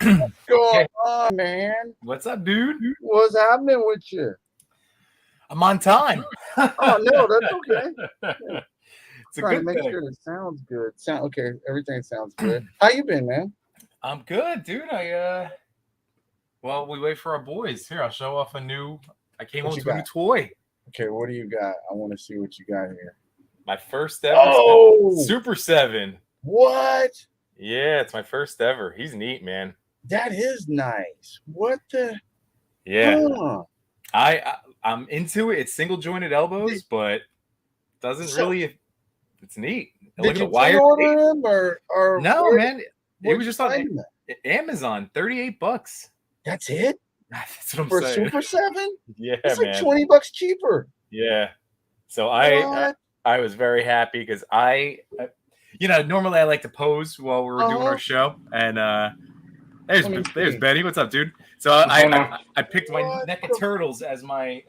Going Hey, on, man? what's up, dude? What's happening with you? I'm on time. Oh no, that's okay. Yeah, It's a trying to good make thing. sure it sounds good. Sound okay? Everything sounds good. How you been, man? I'm good, dude. Well, we wait for our boys. Here, I'll show off a new. I came What home you to a new got? toy. Okay, what do you got? I want to see what you got here. My first ever Oh, Super 7. what? Yeah, it's my first ever. He's neat, man. That is nice. What the? Yeah, Huh? I'm into it. It's single jointed elbows, Did, but doesn't so, really. It's neat. And look did at the you wire pre-order tape. them or No, man. It where'd was you just on find them? Amazon. $38. That's it That's what I'm for saying. Super 7? Yeah, It's like man. $20 cheaper. Yeah. So I What? I was very happy because normally I like to pose while we were Uh doing our huh. show, and Let me there's see. Betty. What's up, dude? So What's going on? I picked my What NECA the? turtles as my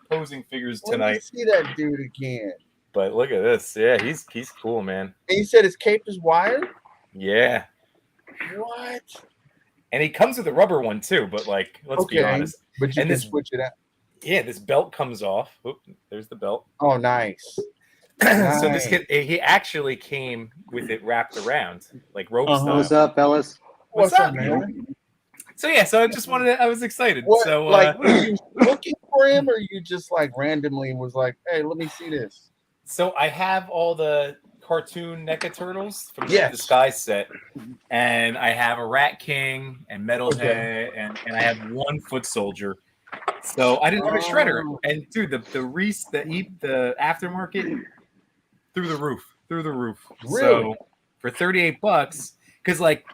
posing figures Let me tonight. see that dude again. But look at this. Yeah, he's cool, man. And you said his cape is wired? Yeah, What? and he comes with a rubber one too. But like, let's be Okay. honest. But you And can switch it out. this belt comes off. Oop, there's the belt. Oh, nice. So this Nice. kid, he actually came with it wrapped around like rope Uh-huh. style. What's up, fellas? What's What's up, up, man? So yeah, so I just wanted to, I was excited. What, So like, were you looking for him or you just, like, randomly was like, hey, let me see this? so I have all the cartoon NECA turtles from the Yes. Disguise set, and I have a Rat King and Metalhead, Okay. and I have one Foot Soldier. So I didn't have a Shredder, Oh, and dude, the aftermarket through the roof. really? So for $38, because like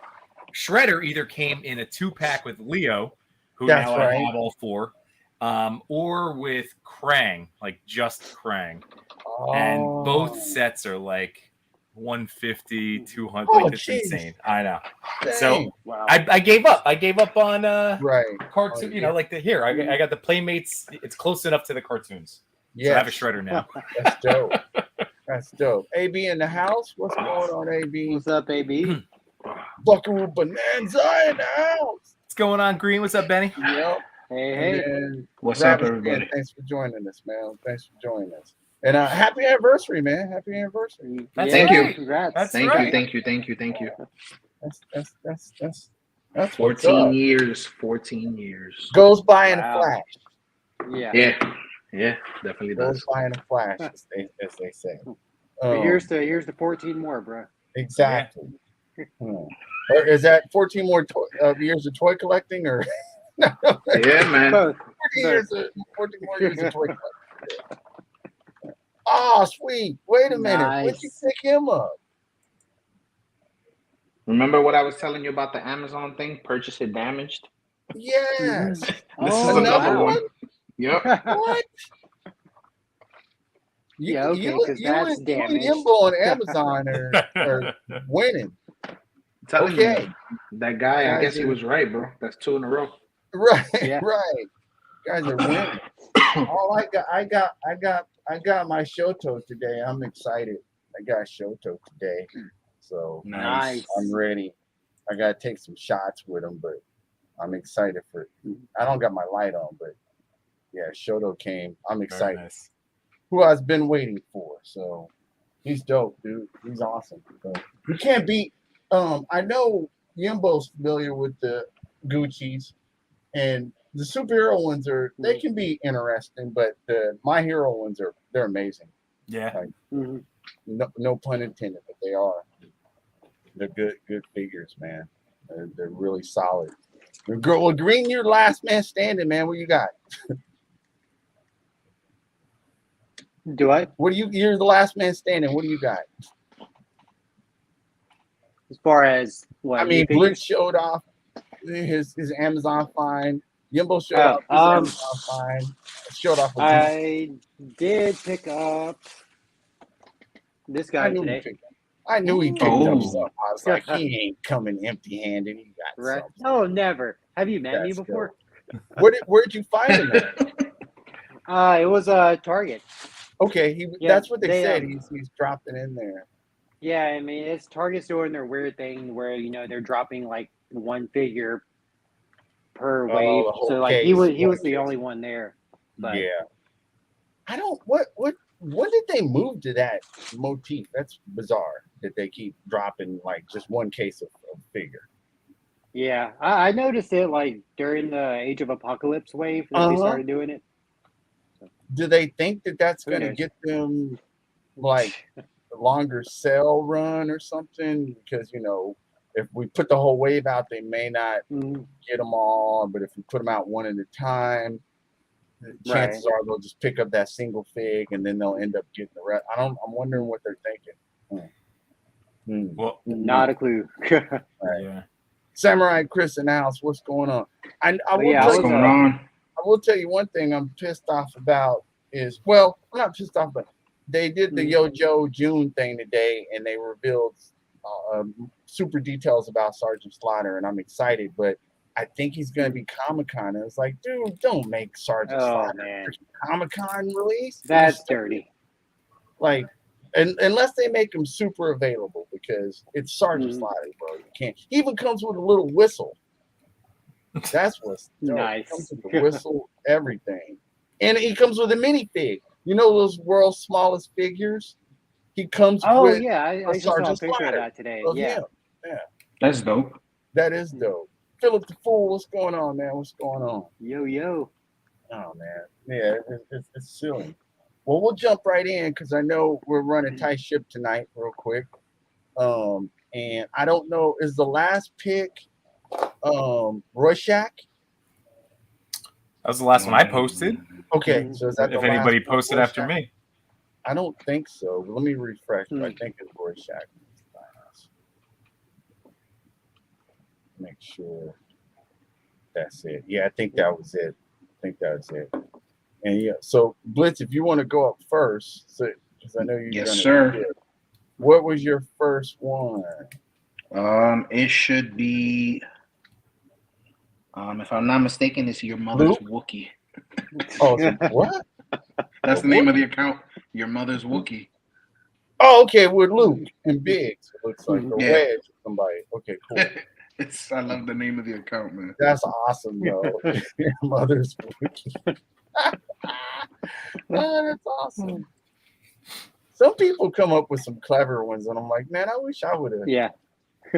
Shredder either came in a 2-pack with Leo, who That's now I right. have all four, or with Krang, like just Krang. And both Oh. sets are like 150, 200. Oh, Like, it's jeez. insane. I know. Dang. So Wow. I gave up. I gave up on Right. cartoon. Oh, You know, like I got the Playmates. It's close enough to the cartoons. So I have a Yes. Shredder now. That's dope. That's dope. AB in the house? What's going on, AB? What's up, AB? Buckaroo Bonanza in the house. What's going on, Green? What's up, Benny? Yep. Hey, And hey. then What's up, Rabbit, everybody? thanks for joining us, man. Thanks for joining us. And happy anniversary, man. Happy anniversary. That's Yeah, right. you. Congrats. That's Thank right. you, thank you, thank you, thank you. That's what's 14 up. years, 14 years. Goes by in a Wow. flash. Yeah. Yeah, definitely Goes does. by in a flash, as they say. But here's the 14 more, bro. Exactly. Or is that 14 more years of toy collecting, or no, Yeah, man. Both. 14 more years of toy collecting? Oh, sweet. Wait a minute. When'd you Nice. pick him up? Remember what I was telling you about the Amazon thing? Purchase it damaged. Yes. This is Oh, another wow. one. Yep. What? Yeah, okay, 'cause that's you damaged. and Yimbo on Amazon are winning. I'm telling Okay. you, that guy, I Guys guess he are- was right, bro. That's 2 in a row. Right, Yeah. right. Guys are winning. All I got my Shoto today. I'm excited. I got Shoto today. So Nice. I'm ready. I gotta take some shots with him, but I'm excited for it. I don't got my light on, but yeah, Shoto came. I'm Very excited. nice. Who I've been waiting for. So he's dope, dude. He's awesome. So, you can't beat I know Yimbo's familiar with the Gucci's, and the superhero ones they can be interesting, but the My Hero ones they're amazing. Yeah. Mhm. No pun intended, but they are. They're good figures, man. They're really solid. Well, Green, you're last man standing, man. What you got? Do I? You're the last man standing. What do you got? As far as what? I mean, new Blitz figures? showed off his Amazon find. Yimbo showed Oh, off his Amazon find. Showed off. I did pick up this guy today. I knew he picked up Oh. something. I was like, he ain't coming empty-handed. He got Right? something. Oh, never. Have you met me That's before? Where'd you find him at? It was Target. Okay, Yeah, that's what they they, said. He's dropped it in there. Yeah, I mean, it's Target's doing their weird thing where, they're dropping like one figure per Oh, wave. the whole So like case, he was one the case. only one there. But Yeah. I don't. When did they move to that motif? That's bizarre that they keep dropping like just one case of figure. yeah, I noticed it like during the Age of Apocalypse wave that they started doing it. Do they think that that's Who going to knows? get them like a longer sell run or something? Because if we put the whole wave out, they may not Mhm. get them all. But if we put them out one at a time, chances Right. are they'll just pick up that single fig and then they'll end up getting the rest. I'm wondering what they're thinking. Well, Not a clue. Right. yeah. Samurai Chris in the house, what's going on? I But will yeah, I tell What's was you. going on? I will tell you one thing I'm pissed off about is, well, I'm not pissed off, but they did the Yo Joe June thing today and they revealed super details about Sergeant Slaughter, and I'm excited, but I think he's going to be Comic-Con. And it's like, dude, don't make Sergeant Oh Slaughter man, a Comic-Con release. that's dirty. Like, and unless they make him super available, because it's Sergeant Mhm. Slaughter, bro. You can't. He even comes with a little whistle. That's what's dope. Nice. He comes with the whistle, everything, and he comes with a minifig. You know those world's smallest figures? He comes Oh with yeah, I just saw a Sergeant picture of Slaughter that today. of Yeah. him. Yeah, That's dope. that is dope. Philip the Fool, what's going on, man? What's going on? Yo. Oh man, yeah, it's silly. Well, we'll jump right in because I know we're running tight ship tonight, real quick. And I don't know, is the last pick Rorschach? That was the last one I posted. Okay, so is that the If last anybody one, posted after Rorschach? me. I don't think so. But let me refresh. I think it's Rorschach. Make sure that's it. Yeah, I think that was it. And yeah, so Blitz, if you want to go up first, so because I know you're Yes, gonna. sir. do it. What was your first one? It should be, if I'm not mistaken, it's Your Mother's Wookie. Oh, so what? That's the name of the account. Your Mother's Wookie. Oh, okay, with Luke and Biggs. It looks like a Yeah. wedge or somebody. Okay, cool. I love the name of the account, man. That's awesome, though. Your mother's wiki. Oh, that's awesome. Some people come up with some clever ones, and I'm like, man, I wish I would have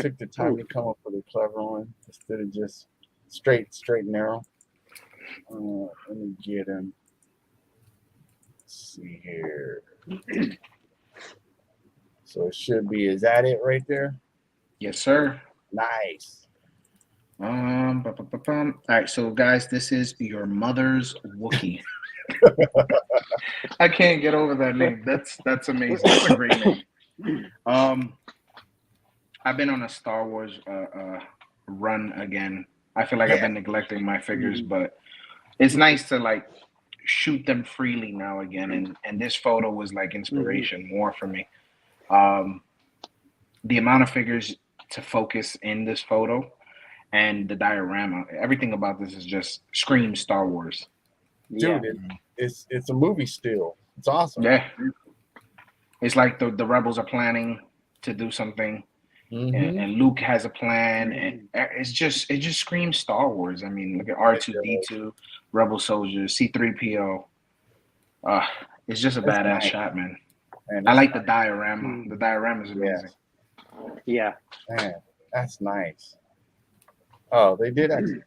took the time to come up with a clever one instead of just straight and narrow. Let me get him. Let's see here. So it should be. Is that it right there? Yes, sir. Nice. All right, so guys, this is Your Mother's Wookie. I can't get over that name. That's amazing. That's a great name. I've been on a Star Wars run again. I feel like I've been neglecting my figures, but it's nice to like shoot them freely now again. And this photo was like inspiration more for me. The amount of figures to focus in this photo and the diorama, everything about this is just screams Star Wars. Dude, it's a movie still. It's awesome. Yeah. It's like the rebels are planning to do something, and Luke has a plan, and it just screams Star Wars. I mean, look at R2D2, Rebel Soldiers, C3PO. It's just a badass shot, man. I like the diorama. The diorama is amazing. Yeah. Man, that's nice. Oh, they did actually.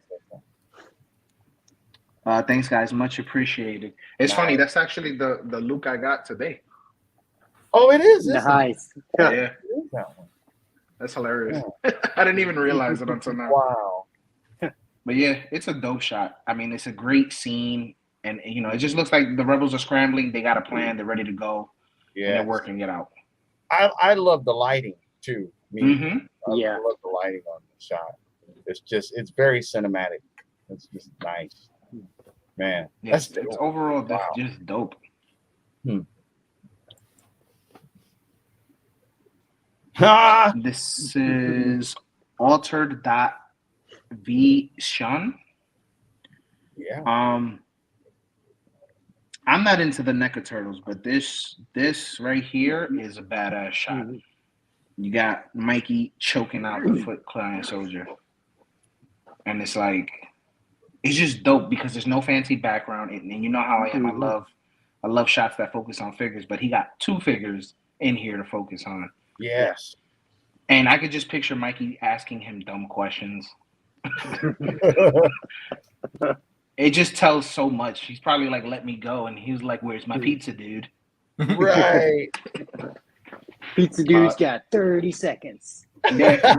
Thanks, guys. Much appreciated. It's funny. That's actually the Luke I got today. Oh, it is. Nice. Yeah. It is that one. That's hilarious. I didn't even realize it until now. Wow. But yeah, it's a dope shot. I mean, it's a great scene. And, it just looks like the rebels are scrambling. They got a plan. They're ready to go. Yeah. And they're working it out. I love the lighting, too. I love the lighting on the shot. It's very cinematic. It's just nice. Man. Yes, it's overall just dope. This is altered.v Shun. Yeah. I'm not into the NECA turtles, but this right here is a badass shot. You got Mikey choking out the Foot Clan soldier, and it's like it's just dope because there's no fancy background, and you know how I am. I love shots that focus on figures, but he got two figures in here to focus on. Yes. And I could just picture Mikey asking him dumb questions. It just tells so much. He's probably like, "Let me go," and he was like, "Where's my pizza, dude?" Right. Pizza dude's got 30 seconds. Yeah.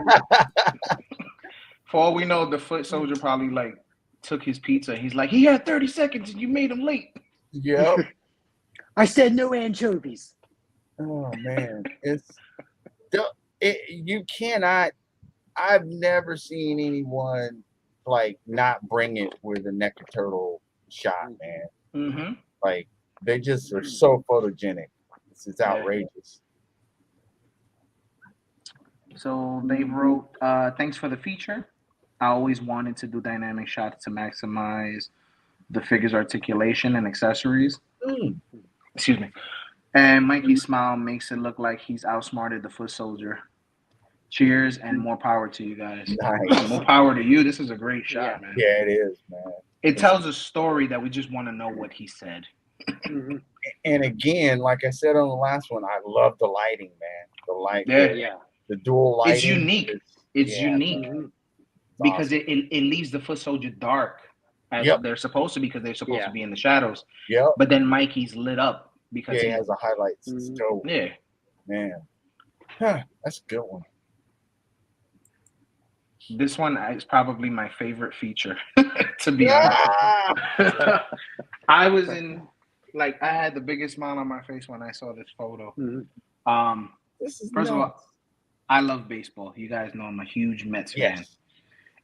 For all we know, the foot soldier probably like took his pizza. He's like, he had 30 seconds and you made him late. Yep. I said no anchovies. Oh man, you cannot. I've never seen anyone like not bring it with a Nectar Turtle shot, man. Mm-hmm. Like they just are so photogenic. It's outrageous. So they wrote, thanks for the feature. I always wanted to do dynamic shots to maximize the figure's articulation and accessories. Excuse me. And Mikey's smile makes it look like he's outsmarted the foot soldier. Cheers and more power to you guys. Nice. More power to you. This is a great shot, man. Yeah, it is, man. It tells a story that we just want to know what he said. And again, like I said on the last one, I love the lighting, man. The light, the dual lighting. It's unique. It's unique because awesome. it leaves the foot soldier dark as they're supposed to because they're supposed to be in the shadows. Yep. But then Mikey's lit up because he has a highlights. It's dope. Yeah. Man. Huh, that's a good one. This one is probably my favorite feature, to be honest. I was I had the biggest smile on my face when I saw this photo. This is First of all, I love baseball. You guys know I'm a huge Mets fan.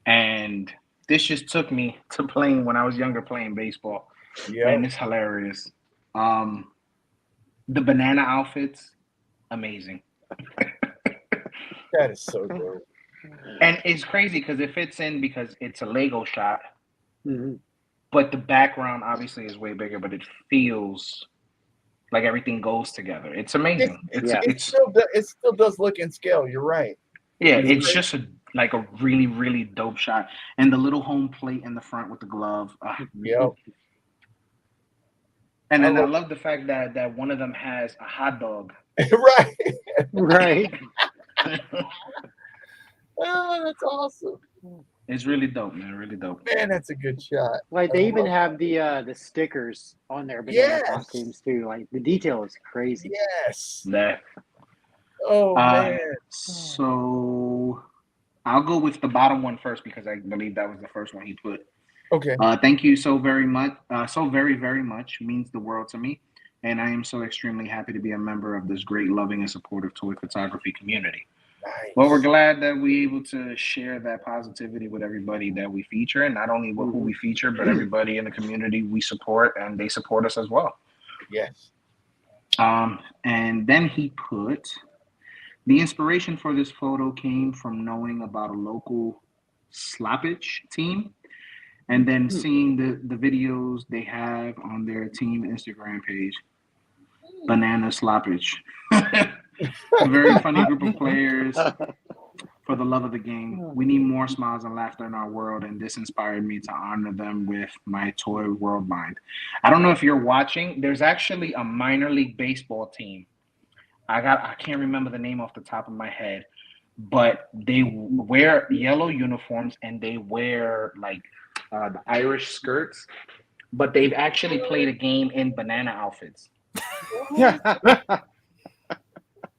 And this just took me to playing when I was younger playing baseball. Yeah. And it's hilarious. The banana outfits, amazing. That is so good. And it's crazy because it fits in because it's a Lego shot. But the background obviously is way bigger, but it feels like everything goes together. It's amazing. It still does look in scale. You're right. Yeah, it's just a really, really dope shot. And the little home plate in the front with the glove. Yep. And then I love the fact that one of them has a hot dog. Right. Oh, that's awesome. It's really dope, man. Really dope. Man, that's a good shot. Like they even have the stickers on their banana costumes too. Like the detail is crazy. Yes. That. Oh man. So I'll go with the bottom one first because I believe that was the first one he put. Okay. Thank you so very much. So very, very much means the world to me. And I am so extremely happy to be a member of this great, loving, and supportive toy photography community. Nice. Well, we're glad that we're able to share that positivity with everybody that we feature, and not only who we feature, but everybody in the community we support, and they support us as well. Yes. And then he put, the inspiration for this photo came from knowing about a local sloppage team, and then seeing the videos they have on their team Instagram page, Banana Sloppage. A very funny group of players for the love of the game. We need more smiles and laughter in our world, and this inspired me to honor them with my toy world mind. I don't know if you're watching. There's actually a minor league baseball team. I can't remember the name off the top of my head, but they wear yellow uniforms and they wear the Irish skirts, but they've actually played a game in banana outfits.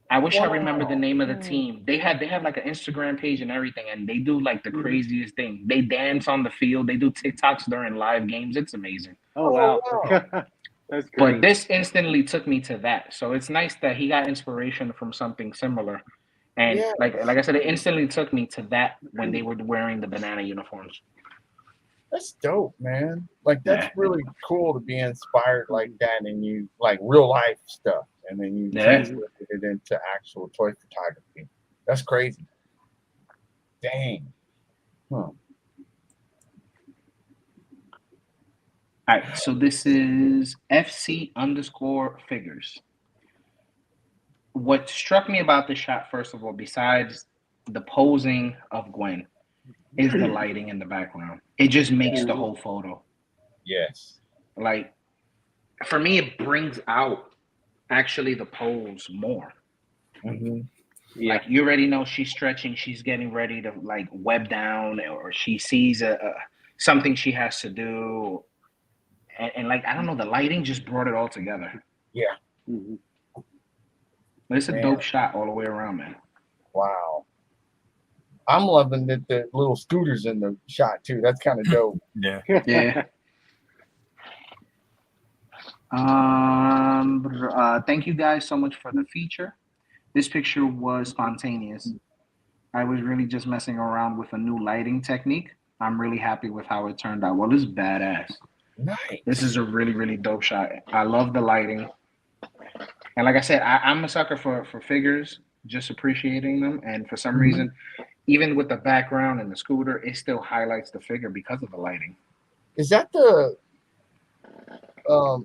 I wish I remember the name of the team. They have like an Instagram page and everything, and they do like the craziest thing. They dance on the field. They do TikToks during live games. It's amazing. Oh wow. That's great. But this instantly took me to that. So it's nice that he got inspiration from something similar. And like I said, it instantly took me to that when they were wearing the banana uniforms. That's dope, man. Like that's really cool to be inspired like that, and you like real life stuff, and then you translate it into actual toy photography. That's crazy. Dang. Huh. All right, so this is FC_figures. What struck me about this shot, first of all, besides the posing of Gwen, is the lighting in the background. It just makes the whole photo. Yes. Like, for me, it brings out actually the pose more. Mm-hmm. Yeah. Like, you already know she's stretching, she's getting ready to like web down, or she sees a something she has to do, and like, I don't know, the lighting just brought it all together. Yeah. Mhm. But it's a Man. dope shot all the way around, man. Wow. I'm loving that the little scooters in the shot too. That's kind of dope. Yeah. Yeah. Thank you guys so much for the feature. This picture was spontaneous. I was really just messing around with a new lighting technique. I'm really happy with how it turned out. Well, this is badass. Nice. This is a really, really dope shot. I love the lighting. And like I said, I'm a sucker for figures, just appreciating them. And for some reason, even with the background and the scooter, it still highlights the figure because of the lighting. Is that the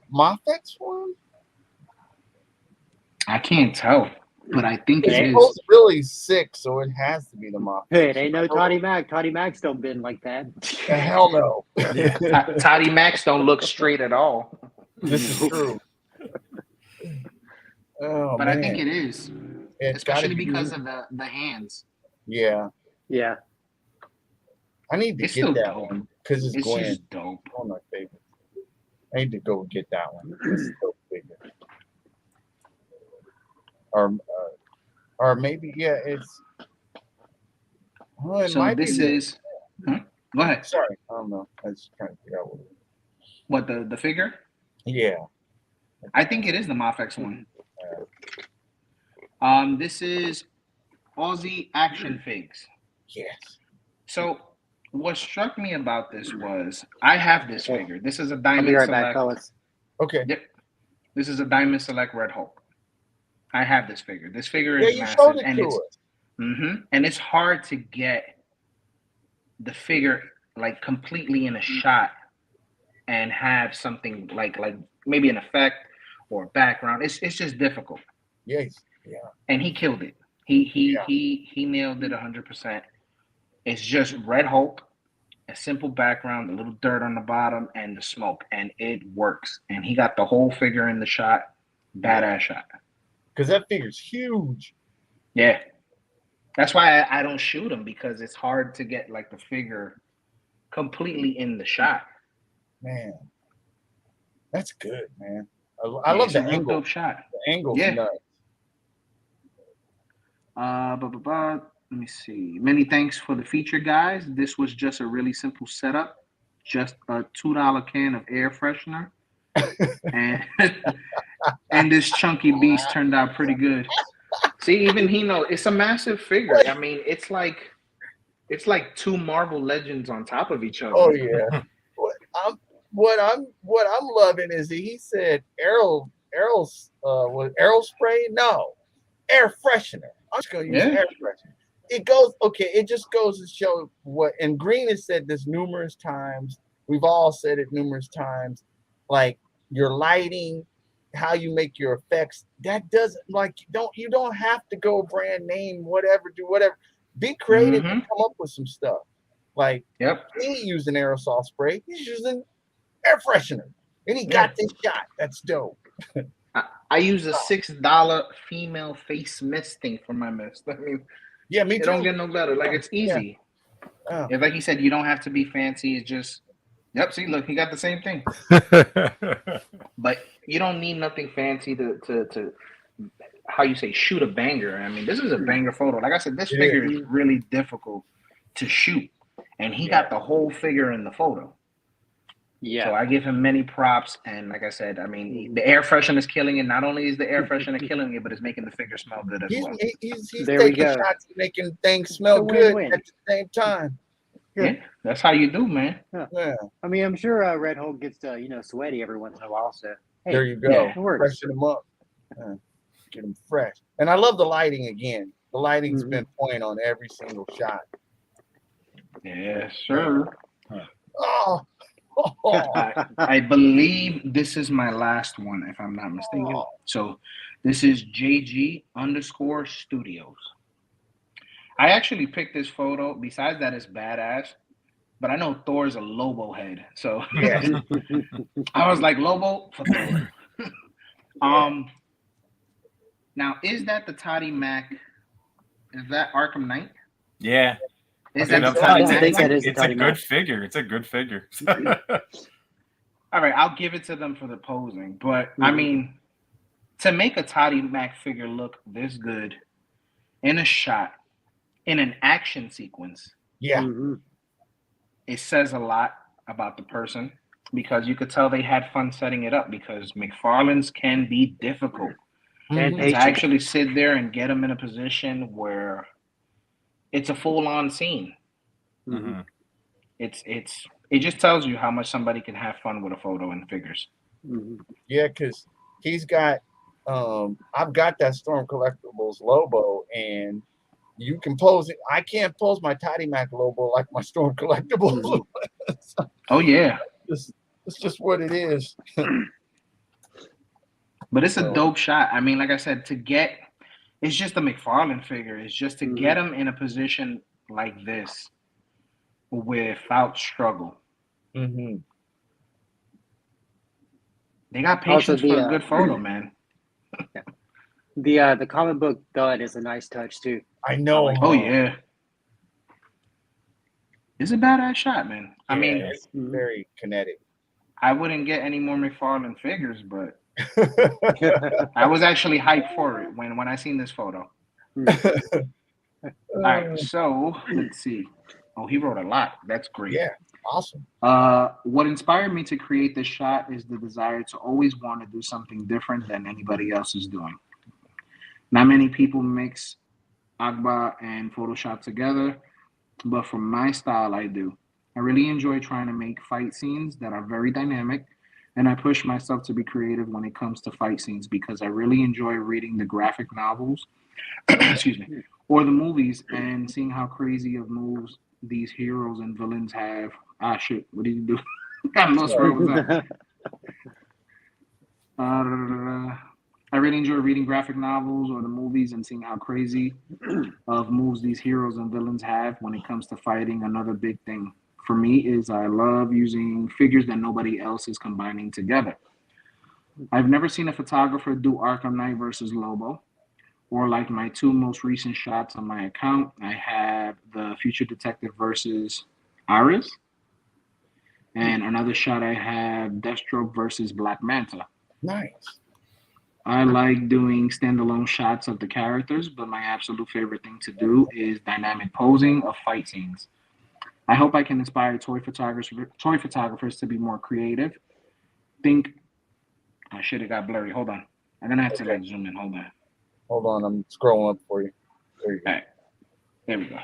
Moffat's one? I can't tell, but I think It's it is. both really sick, so it has to be the Moffat. Hey, it ain't no Toddy Mac. Toddy Mac's don't bend like that. Hell no. Toddy Max don't look straight at all. This is true. Oh, But man. I think it is, It's gotta especially be- because of the hands. Yeah. Yeah. I need to It's get still that dope. one because it's, It's Gwen. just dope. One of my favorites. I need to go get that one. It's so big. Or maybe it's. Well, it So might this be is. Huh? Go ahead. Sorry, I don't know. I was trying to figure out what. What, the figure? Yeah. I think it is the Mofex one. This is Aussie Action Figs. Yes. So what struck me about this was I have this figure. This is a I'll Diamond be right Select. back, fellas. Okay. Yep. This is a Diamond Select Red Hulk. I have this figure. This figure Yeah, is you massive, showed it and to it's us. and it's hard to get the figure like completely in a shot and have something like maybe an effect or a background. It's just difficult. Yes. Yeah. And he killed it. He nailed it 100%. It's just Red Hulk, a simple background, a little dirt on the bottom, and the smoke, and it works. And he got the whole figure in the shot. Badass shot. Because that figure's huge. Yeah. That's why I don't shoot him, because it's hard to get like the figure completely in the shot. Man. That's good, man. I love it's the a real angle. dope shot. The angle's Yeah. nuts. Let me see. Many thanks for the feature, guys. This was just a really simple setup. Just a $2 can of air freshener. and and this chunky beast turned out pretty good. See, even he knows it's a massive figure. I mean, it's like two Marvel Legends on top of each other. Oh yeah. What I'm loving is that he said was aero spray? No. Air freshener. I'm just gonna use air freshener. It just goes to show what, and Green has said this numerous times. We've all said it numerous times. Like your lighting, how you make your effects, that doesn't you don't have to go brand name, do whatever. Be creative and come up with some stuff. Like he ain't using aerosol spray, he's using air freshener. And he got this shot. That's dope. I use a $6 female face misting for my mist. I mean, yeah, me too. It don't get no better. Like, it's easy. Yeah. It's like you said, you don't have to be fancy. It's just, see, look, he got the same thing. But you don't need nothing fancy to how you say, shoot a banger. I mean, this is a banger photo. Like I said, this figure is really difficult to shoot. And he got the whole figure in the photo. Yeah. So I give him many props, and like I said, I mean, the air freshener is killing it. Not only is the air freshener killing it, but it's making the figure smell good as well. He's taking shots and making things smell good at the same time. Yeah, that's how you do, man. Yeah. I mean, I'm sure Red Hulk gets sweaty every once in a while. So hey, there you go. Freshen him up. Get him fresh. And I love the lighting again. The lighting's been point on every single shot. Yes, sir. Oh. I believe this is my last one, if I'm not mistaken. So this is JG_Studios. I actually picked this photo. Besides that, it's badass. But I know Thor's a Lobo head, so Yeah. I was like Lobo for Thor. Now is that the Toddy Mac? Is that Arkham Knight? Yeah. Is Dude, that I'm the telling Toddy you, I Mac think it's, that one? is the it's a Toddy good Mac. figure. It's a good figure. All right, I'll give it to them for the posing. But I mean, to make a Toddy Mac figure look this good in a shot, in an action sequence, Yeah. it says a lot about the person because you could tell they had fun setting it up because McFarlane's can be difficult. And Mhm. To patient. actually sit there and get them in a position where it's a full-on scene. Mhm. It just tells you how much somebody can have fun with a photo and figures. Yeah, because he's got I've got that Storm Collectibles Lobo, and you can pose it. I can't pose my Toddy Mac Lobo like my Storm Collectibles. Oh yeah, it's just what it is. but it's a So, dope shot. I mean, like I said, it's just a McFarlane figure. It's just to get him in a position like this without struggle. mm-hmm. They got Also, patience for a good photo, man. the comic book dud is a nice touch too. I know. like Oh yeah, it's a badass shot, man. I mean, it's very kinetic. I wouldn't get any more McFarlane figures, but I was actually hyped for it when I seen this photo. All right, so let's see. Oh, he wrote a lot. That's great. Yeah, awesome. What inspired me to create this shot is the desire to always want to do something different than anybody else is doing. Not many people mix Agba and Photoshop together, but for my style, I do. I really enjoy trying to make fight scenes that are very dynamic, and I push myself to be creative when it comes to fight scenes because I really enjoy reading the graphic novels, excuse me, or the movies and seeing how crazy of moves these heroes and villains have. Ah, shit, what did you do? I lost where I was at. I really enjoy reading graphic novels or the movies and seeing how crazy of moves these heroes and villains have when it comes to fighting. Another big thing for me is I love using figures that nobody else is combining together. I've never seen a photographer do Arkham Knight versus Lobo, or like my two most recent shots on my account. I have the Future Detective versus Iris, and another shot I have Deathstroke versus Black Manta. Nice. I like doing standalone shots of the characters, but my absolute favorite thing to do is dynamic posing of fight scenes. I hope I can inspire toy photographers to be more creative. Think, I should have got blurry. Hold on, I'm gonna have to like zoom in. Hold on. Hold on, I'm scrolling up for you. There you go. All right, there we go.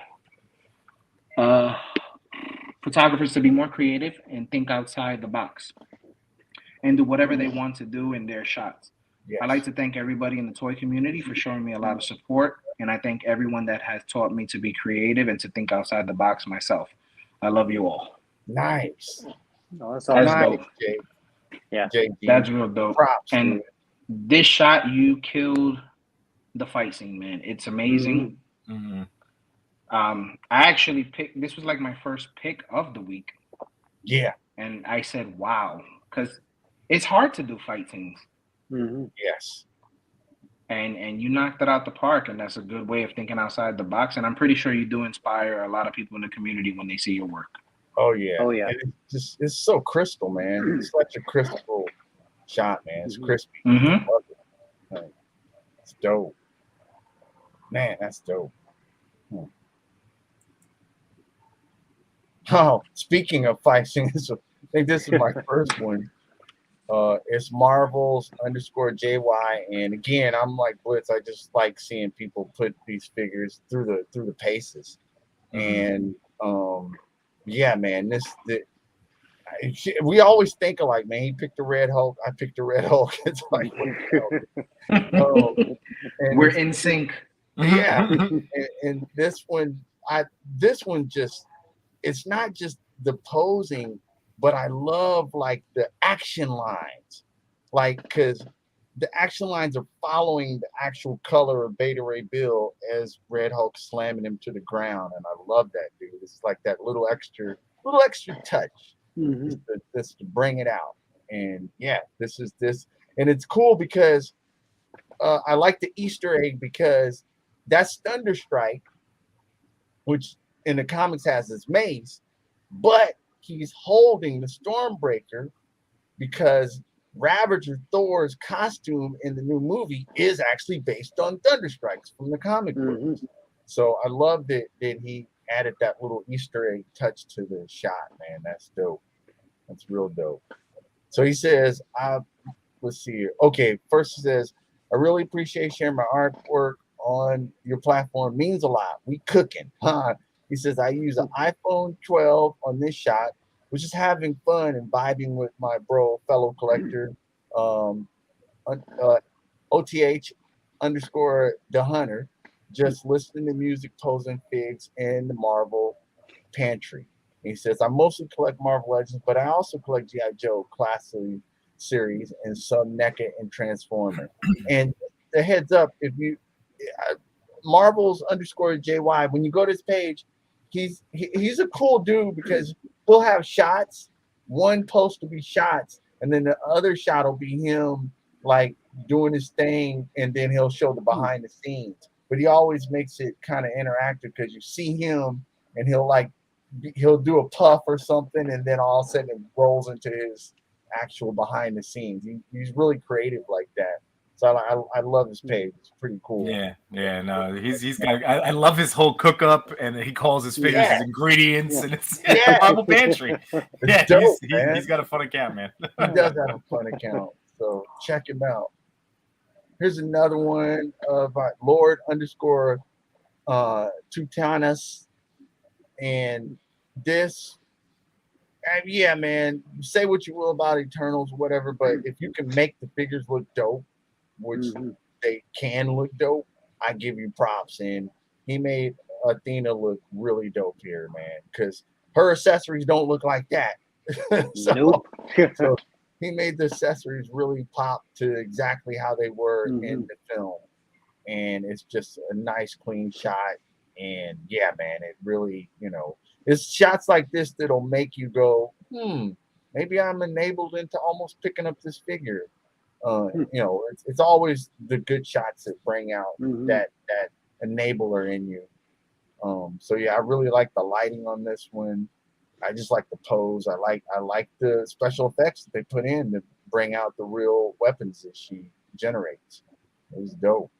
Photographers to be more creative and think outside the box and do whatever they want to do in their shots. Yes. I'd like to thank everybody in the toy community for showing me a lot of support, and I thank everyone that has taught me to be creative and to think outside the box myself. I love you all. Nice. Oh, that's That's awesome. dope. Nice, Jake. Yeah. JG. That's real dope. Props, And dude. this shot, you killed the fight scene, man. It's amazing. Mhm. I actually picked. This was like my first pick of the week, Yeah. and I said, "Wow," because it's hard to do fight scenes. Yes. And you knocked it out the park, and that's a good way of thinking outside the box. And I'm pretty sure you do inspire a lot of people in the community when they see your work. Oh yeah. Oh, yeah. And it's so crystal, man. It's such a crystal shot, man. It's crispy. Mm-hmm. Love it. Like, it's dope. Man, that's dope. Oh, speaking of fight scenes, I think this is my first one. It's Marvels _JY, and again, I'm like Blitz. I just like seeing people put these figures through the paces, and yeah, man, we always think of like, man, he picked the Red Hulk, I picked the Red Hulk. It's like, and We're in sync. yeah, and this one just, it's not just the posing, but I love like the action lines, like because the action lines are following the actual color of Beta Ray Bill as Red Hulk slamming him to the ground, and I love that, dude. It's like that little extra touch, just to bring it out. And yeah, this, and it's cool because I like the Easter egg because that's Thunderstrike, which in the comics has his mace, but he's holding the Stormbreaker because Ravager Thor's costume in the new movie is actually based on Thunderstrikes from the comic books. So I love that he added that little Easter egg touch to the shot, man. That's dope. That's real dope. So he says, let's see here. Okay, first he says, I really appreciate sharing my artwork on your platform. Means a lot. We cooking. Huh? He says, I use an iPhone 12 on this shot, which is having fun and vibing with my fellow collector, OTH _ the Hunter, just listening to music, posing figs in the Marvel pantry. And he says, I mostly collect Marvel Legends, but I also collect G.I. Joe Classic series and some NECA and Transformer. And the heads up, if you Marvel's _ JY, when you go to his page, he's a cool dude because he'll have shots. One post will be shots, and then the other shot will be him like doing his thing, and then he'll show the behind the scenes. But he always makes it kind of interactive because you see him, and he'll do a puff or something, and then all of a sudden it rolls into his actual behind the scenes. He's really creative like that. So I love his page. It's pretty cool. Yeah. No, he's got. I love his whole cook up, and he calls his figures his ingredients, and it's a Marvel pantry. Yeah, dope, he's got a fun account, man. He does have a fun account, so check him out. Here's another one of Lord _ Tutanas, and this. Yeah, man. Say what you will about Eternals, whatever, but if you can make the figures look dope, which they can look dope, I give you props. And he made Athena look really dope here, man, because her accessories don't look like that. So he made the accessories really pop to exactly how they were in the film. And it's just a nice, clean shot. And yeah, man, it really, it's shots like this that'll make you go, maybe I'm enabled into almost picking up this figure. It's always the good shots that bring out that enabler in you. So yeah, I really like the lighting on this one. I just like the pose. I like the special effects that they put in to bring out the real weapons that she generates. It was dope.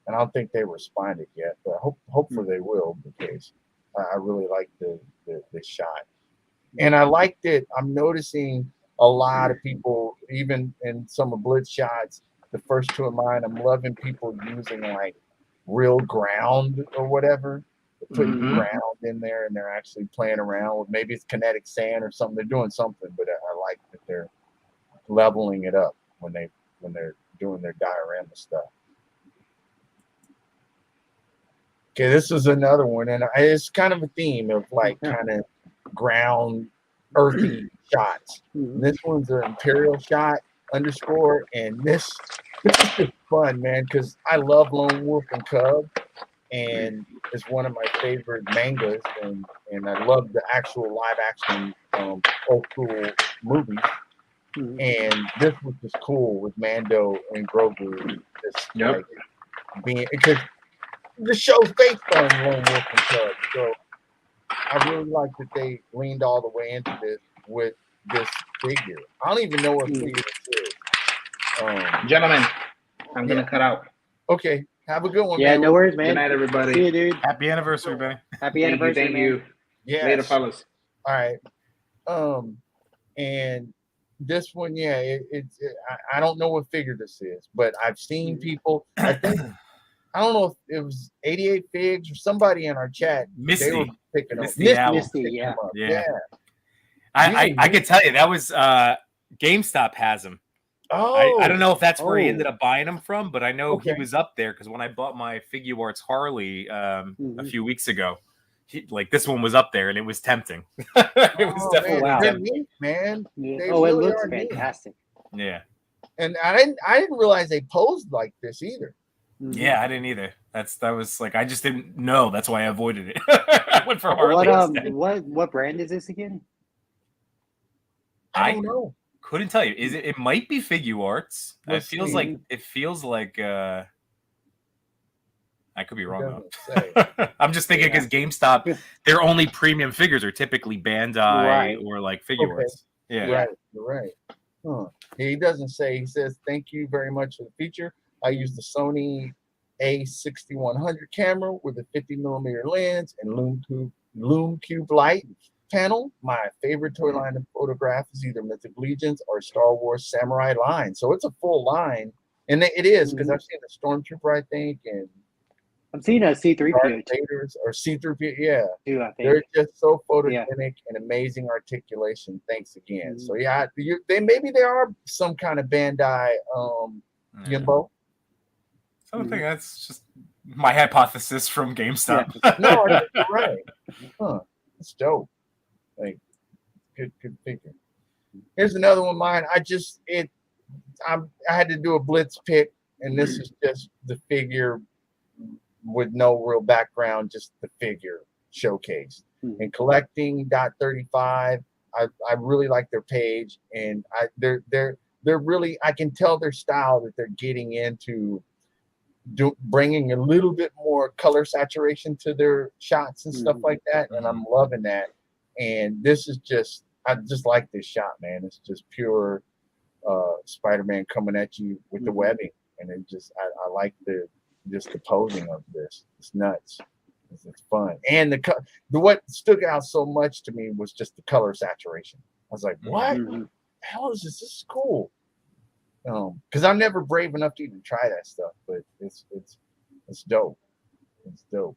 And I don't think they responded yet, but hopefully they will, because I really like the shot. And I liked it. I'm noticing a lot of people, even in some of Blitz shots, the first two of mine, I'm loving people using like real ground or whatever. They're putting ground in there, and they're actually playing around with, maybe it's kinetic sand or something. They're doing something, but I like that they're leveling it up when they're doing their diorama stuff. Okay, this is another one, and it's kind of a theme of like kind of ground, earthy shots. This one's an Imperial shot _ and this is just fun, man, because I love Lone Wolf and Cub, and it's one of my favorite mangas, and I love the actual live action old school movies. And this was just cool with Mando and Grogu just like being, because the show's based on Lone Wolf and Cub, so I really like that they leaned all the way into this with this figure. I don't even know what figure this is. Gentlemen, I'm gonna cut out. Okay, have a good one. Yeah, man. no worries, man. Good night, everybody. See you, dude. Happy anniversary, Benny. Happy anniversary, Thank man. you. Yeah. Later, fellas. All right. And this one, yeah, I don't know what figure this is, but I've seen people. I think I don't know if it was 88 Figs or somebody in our chat. Misty. They were picking up. Misty, yeah. Yeah. I could tell you that was GameStop has him. Oh, I don't know if that's where he ended up buying them from, but I know he was up there because when I bought my Figure Arts Harley a few weeks ago, this one was up there and it was tempting. It was definitely tempting. Neat, man. Yeah. It looks fantastic. Yeah. And I didn't realize they posed like this either. Yeah, I didn't either. That was like I just didn't know. That's why I avoided it. I went for Harley instead. What brand is this again? I don't know. Couldn't tell you. Is it? It might be Figure Arts. Let's It feels like. I could be wrong though. I'm just thinking because GameStop, their only premium figures are typically Bandai or like Figure Arts. Yeah, right. You're right. Huh. He doesn't say. He says, "Thank you very much for the feature. I use the Sony A6100 camera with a 50mm lens and Lume Cube light panel. My favorite toy line of photograph is either Mythic Legions or Star Wars Samurai line. So it's a full line, and it is because I've seen the Stormtrooper, I think, and I'm seeing a C3PO or C3PO. Yeah, too, I think. they're just so photogenic and amazing articulation. Thanks again. So yeah, maybe they are some kind of Bandai Yimbo. So I think that's just my hypothesis from GameStop. No, you're right. Huh? It's dope. Like, good figure. Here's another one of mine. I had to do a blitz pick, and this is just the figure with no real background, just the figure showcase. And collecting.35, I really like their page, and they're really, I can tell their style that they're getting into bringing a little bit more color saturation to their shots and stuff like that, and I'm loving that. And this is just, I just like this shot, man. It's just pure Spider-Man coming at you with the webbing, and it just, I like the posing of this. It's nuts. It's fun, and what stood out so much to me was just the color saturation. I was like, what the hell is this? This is cool. Because I'm never brave enough to even try that stuff, but it's dope. It's dope.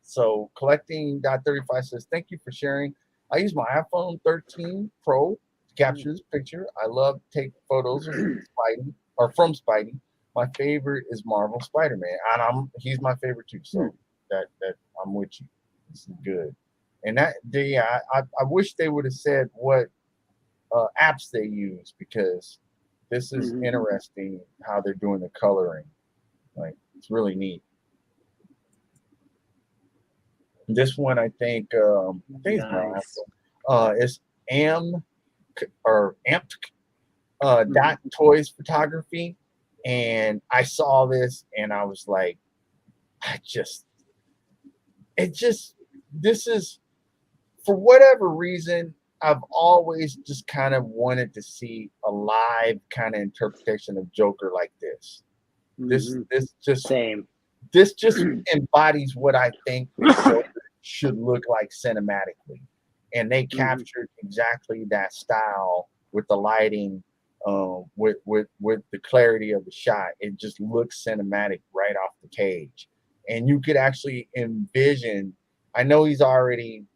So collecting.35 says, thank you for sharing. I use my iPhone 13 Pro to capture this picture. I love to take photos of Spidey or from Spidey. My favorite is Marvel Spider-Man, and he's my favorite too. So that I'm with you. This is good. And I wish they would have said what apps they use, because this is interesting how they're doing the coloring. Like, it's really neat. This one, I think it's Amped dot toys photography, and I saw this and I was like, this is, for whatever reason, I've always just kind of wanted to see a live kind of interpretation of Joker like this. This just embodies what I think Joker should look like cinematically, and they captured exactly that style with the lighting, with the clarity of the shot. It just looks cinematic right off the page, and you could actually envision. I know he's already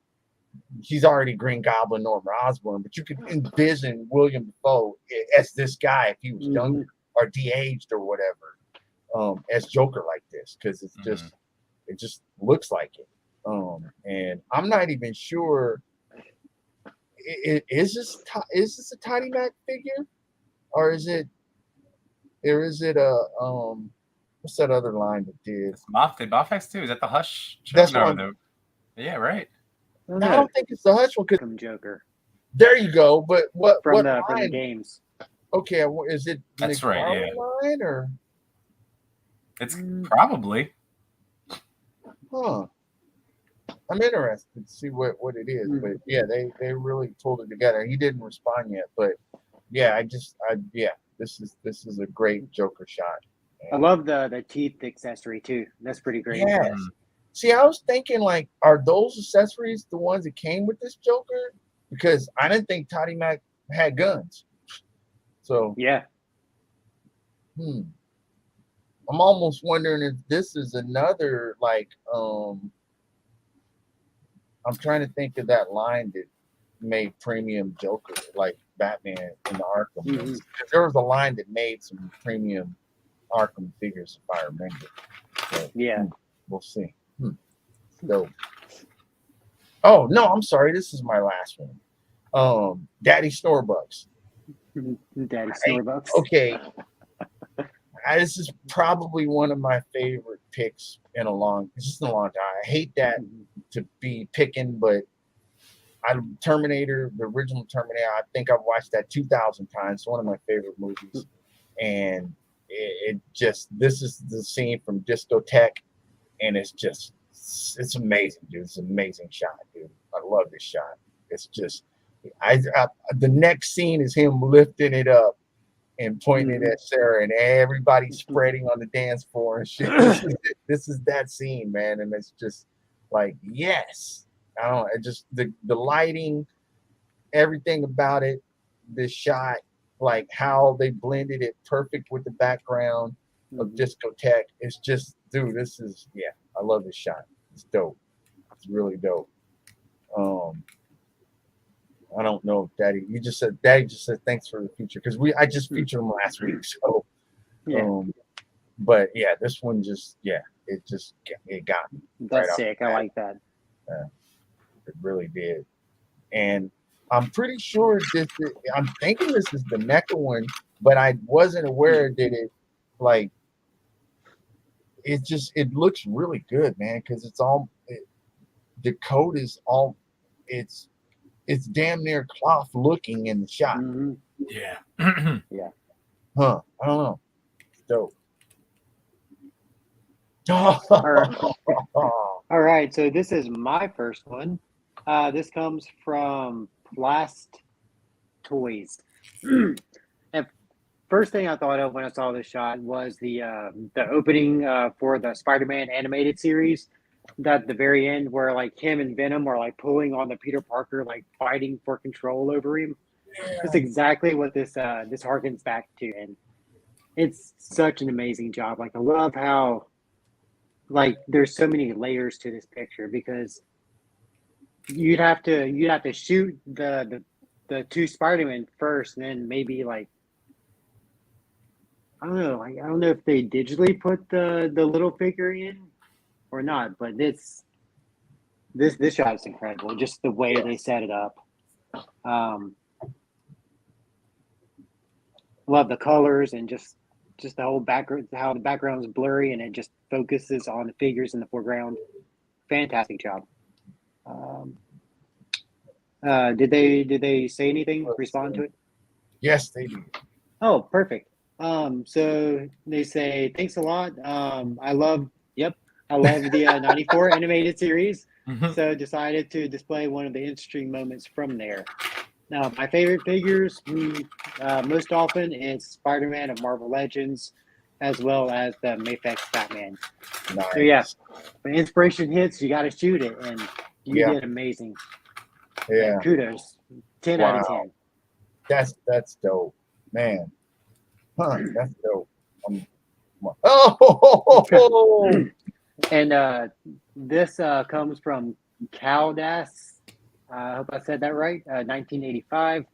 Green Goblin, Norman Osborn, but you could envision William Dafoe as this guy if he was younger or de-aged or whatever, as Joker like this, because it's it just looks like it. And I'm not even sure. Is this a Tiny Mac figure, or is it a what's that other line that did? Did Moff X too? Is that the Hush? That's one. Yeah, right. I don't think it's the Hush one. From Joker. There you go. But from the games? Okay, is it? That's right. Yeah. Line or? It's probably. Huh. I'm interested to see what it is, but yeah, they really pulled it together. He didn't respond yet, but yeah, this is a great Joker shot. I love the teeth accessory too. That's pretty great. Yes. See, I was thinking, like, are those accessories the ones that came with this Joker? Because I didn't think Toddy Mac had guns. So yeah. I'm almost wondering if this is another, like, I'm trying to think of that line that made premium Joker, like Batman in the Arkham. Because there was a line that made some premium Arkham figures, if I remember. So, we'll see. Dope. Oh no, I'm sorry. This is my last one. Daddy Snorbucks. Daddy Hey, Starbucks. okay, this is probably one of my favorite picks in a long time. I hate that to be picking, but Terminator, the original Terminator, I think I've watched that 2,000 times. It's one of my favorite movies. And it just, this is the scene from Discotheque, and it's amazing, dude. It's an amazing shot, dude. I love this shot. It's just, the next scene is him lifting it up and pointing it at Sarah, and everybody spreading on the dance floor and shit. This is that scene, man. And it's just like, yes. I don't know. It just the lighting, everything about it, the shot, like how they blended it perfect with the background of Discotheque. It's just, dude, this is, yeah, I love this shot. It's dope. It's really dope. I don't know if Daddy just said thanks for the feature, because I just featured him last week. So but yeah, this one just, yeah, it got me. That's right sick. I like that. It really did. And I'm pretty sure I'm thinking this is the NECA one, but I wasn't aware that it, like, it looks really good, man, because the coat is all, it's damn near cloth looking in the shot. Yeah. Yeah. Huh. I don't know. It's dope. All right. So this is my first one. This comes from Blast Toys. And first thing I thought of when I saw this shot was the opening for the Spider-Man animated series. That the very end where like him and Venom are like pulling on the Peter Parker, like fighting for control over him. That's exactly what this harkens back to, and it's such an amazing job. Like I love how like there's so many layers to this picture, because you'd have to shoot the two Spider-Man first, and then maybe like I don't know, like I don't know if they digitally put the little figure in or not, but this shot is incredible. Just the way they set it up. Love the colors and just the whole background, how the background is blurry and it just focuses on the figures in the foreground. Fantastic job. Did they say anything? Respond to it? Yes, they do. Oh, perfect. So they say thanks a lot. I love the 94 animated series. So decided to display one of the interesting moments from there. Now, my favorite figures most often is Spider-Man of Marvel Legends, as well as the Mafex Batman. Nice. So yeah, when inspiration hits, you got to shoot it, and you did amazing. Yeah. And kudos, 10 out of 10. That's dope, man. Huh? That's dope. Oh. And this comes from Caldas. I hope I said that right. 1985.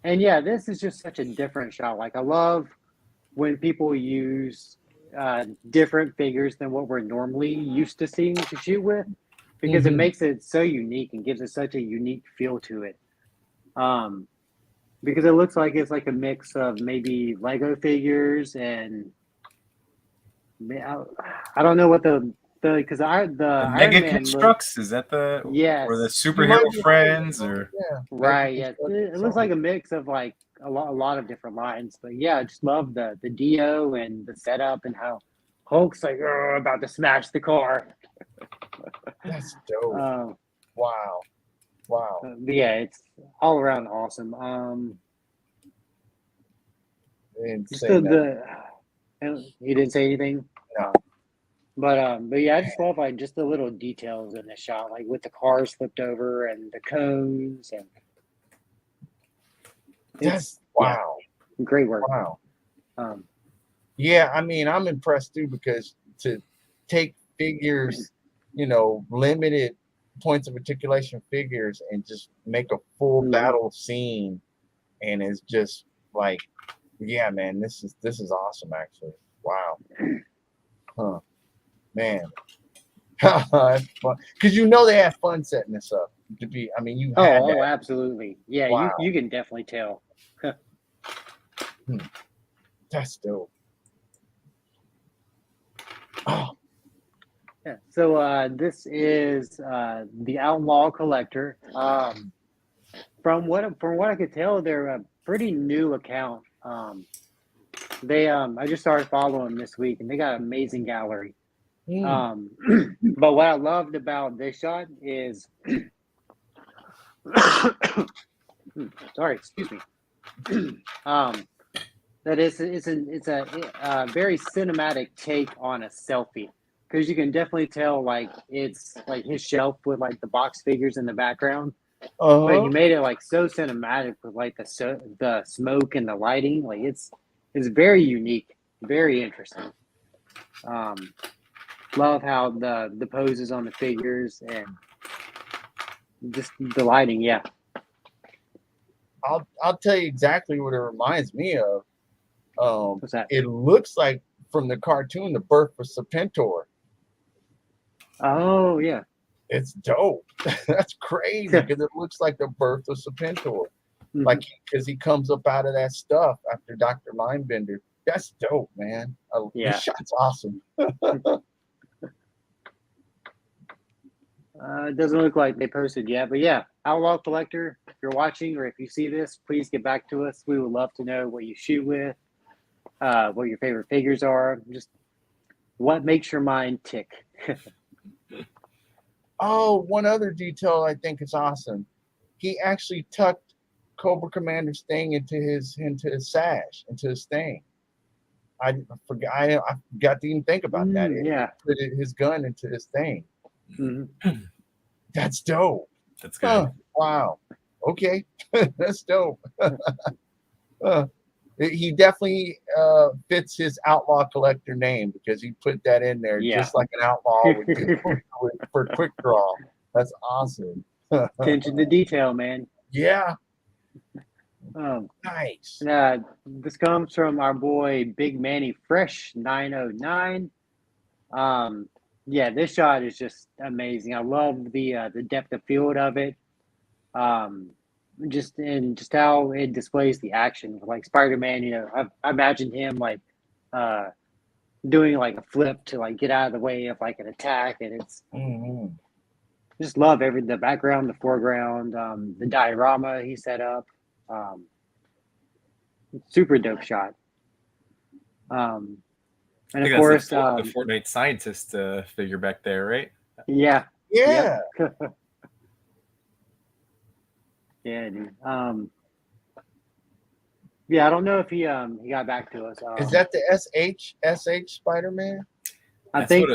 And yeah, this is just such a different shot. Like I love when people use different figures than what we're normally used to seeing to shoot with, because it makes it so unique and gives it such a unique feel to it. Because it looks like it's like a mix of maybe Lego figures and I don't know what the Mega Constructs, is that the or the superhero friends or right? Yeah, it looks like a mix of like a lot of different lines. But yeah, I just love the Dio and the setup and how Hulk's like about to smash the car. That's dope. Wow. But yeah, it's all around awesome. He didn't say anything. No. But yeah, I just love like just the little details in the shot, like with the cars flipped over and the cones, and wow, great work. Wow. Yeah, I mean, I'm impressed too, because to take figures, limited points of articulation figures, and just make a full battle scene, and it's just like, yeah, man, this is awesome, actually. Wow. Huh. Man, that's fun, because they have fun setting this up to be. I mean, Oh, absolutely, yeah. Wow. You can definitely tell. That's dope. Oh, Yeah. So this is the Outlaw Collector. From what I could tell, they're a pretty new account. I just started following them this week, and they got an amazing gallery. But what I loved about this shot is, sorry, excuse me. That it's a very cinematic take on a selfie, because you can definitely tell like it's like his shelf with like the box figures in the background. But he made it like so cinematic with like the smoke and the lighting. Like it's very unique, very interesting. Love how the poses on the figures and just the lighting. Yeah. I'll tell you exactly what it reminds me of. What's that? It looks like from the cartoon, The Birth of Serpentor. Oh yeah. It's dope. That's crazy because it looks like The Birth of Serpentor. Mm-hmm. Like, because he comes up out of that stuff after Dr. Linebender. That's dope, man. Yeah. This shot's awesome. It doesn't look like they posted yet, but yeah, Outlaw Collector, if you're watching or if you see this, please get back to us. We would love to know what you shoot with, what your favorite figures are, just what makes your mind tick. Oh, one other detail I think is awesome. He actually tucked Cobra Commander Sting into his sash, into his thing. I forgot to even think about that. Yeah. He put his gun into his thing. Mm-hmm. That's dope. That's good. Wow. Okay. That's dope. He definitely fits his Outlaw Collector name because he put that in there just like an outlaw would do for Quick Draw. That's awesome. Attention to detail, man. Yeah. Nice. Nice. This comes from our boy Big Manny Fresh 909. Yeah, this shot is just amazing. I love the depth of field of it. Just how it displays the action. Like Spider-Man, I imagined him like doing like a flip to like get out of the way of like an attack, and it's just love the background, the foreground, the diorama he set up. Super dope shot. And of course, the Fortnite scientist figure back there, right? Yeah. Yeah. Yep. Yeah, dude. Yeah, I don't know if he got back to us. Is that the SH Spider-Man? I think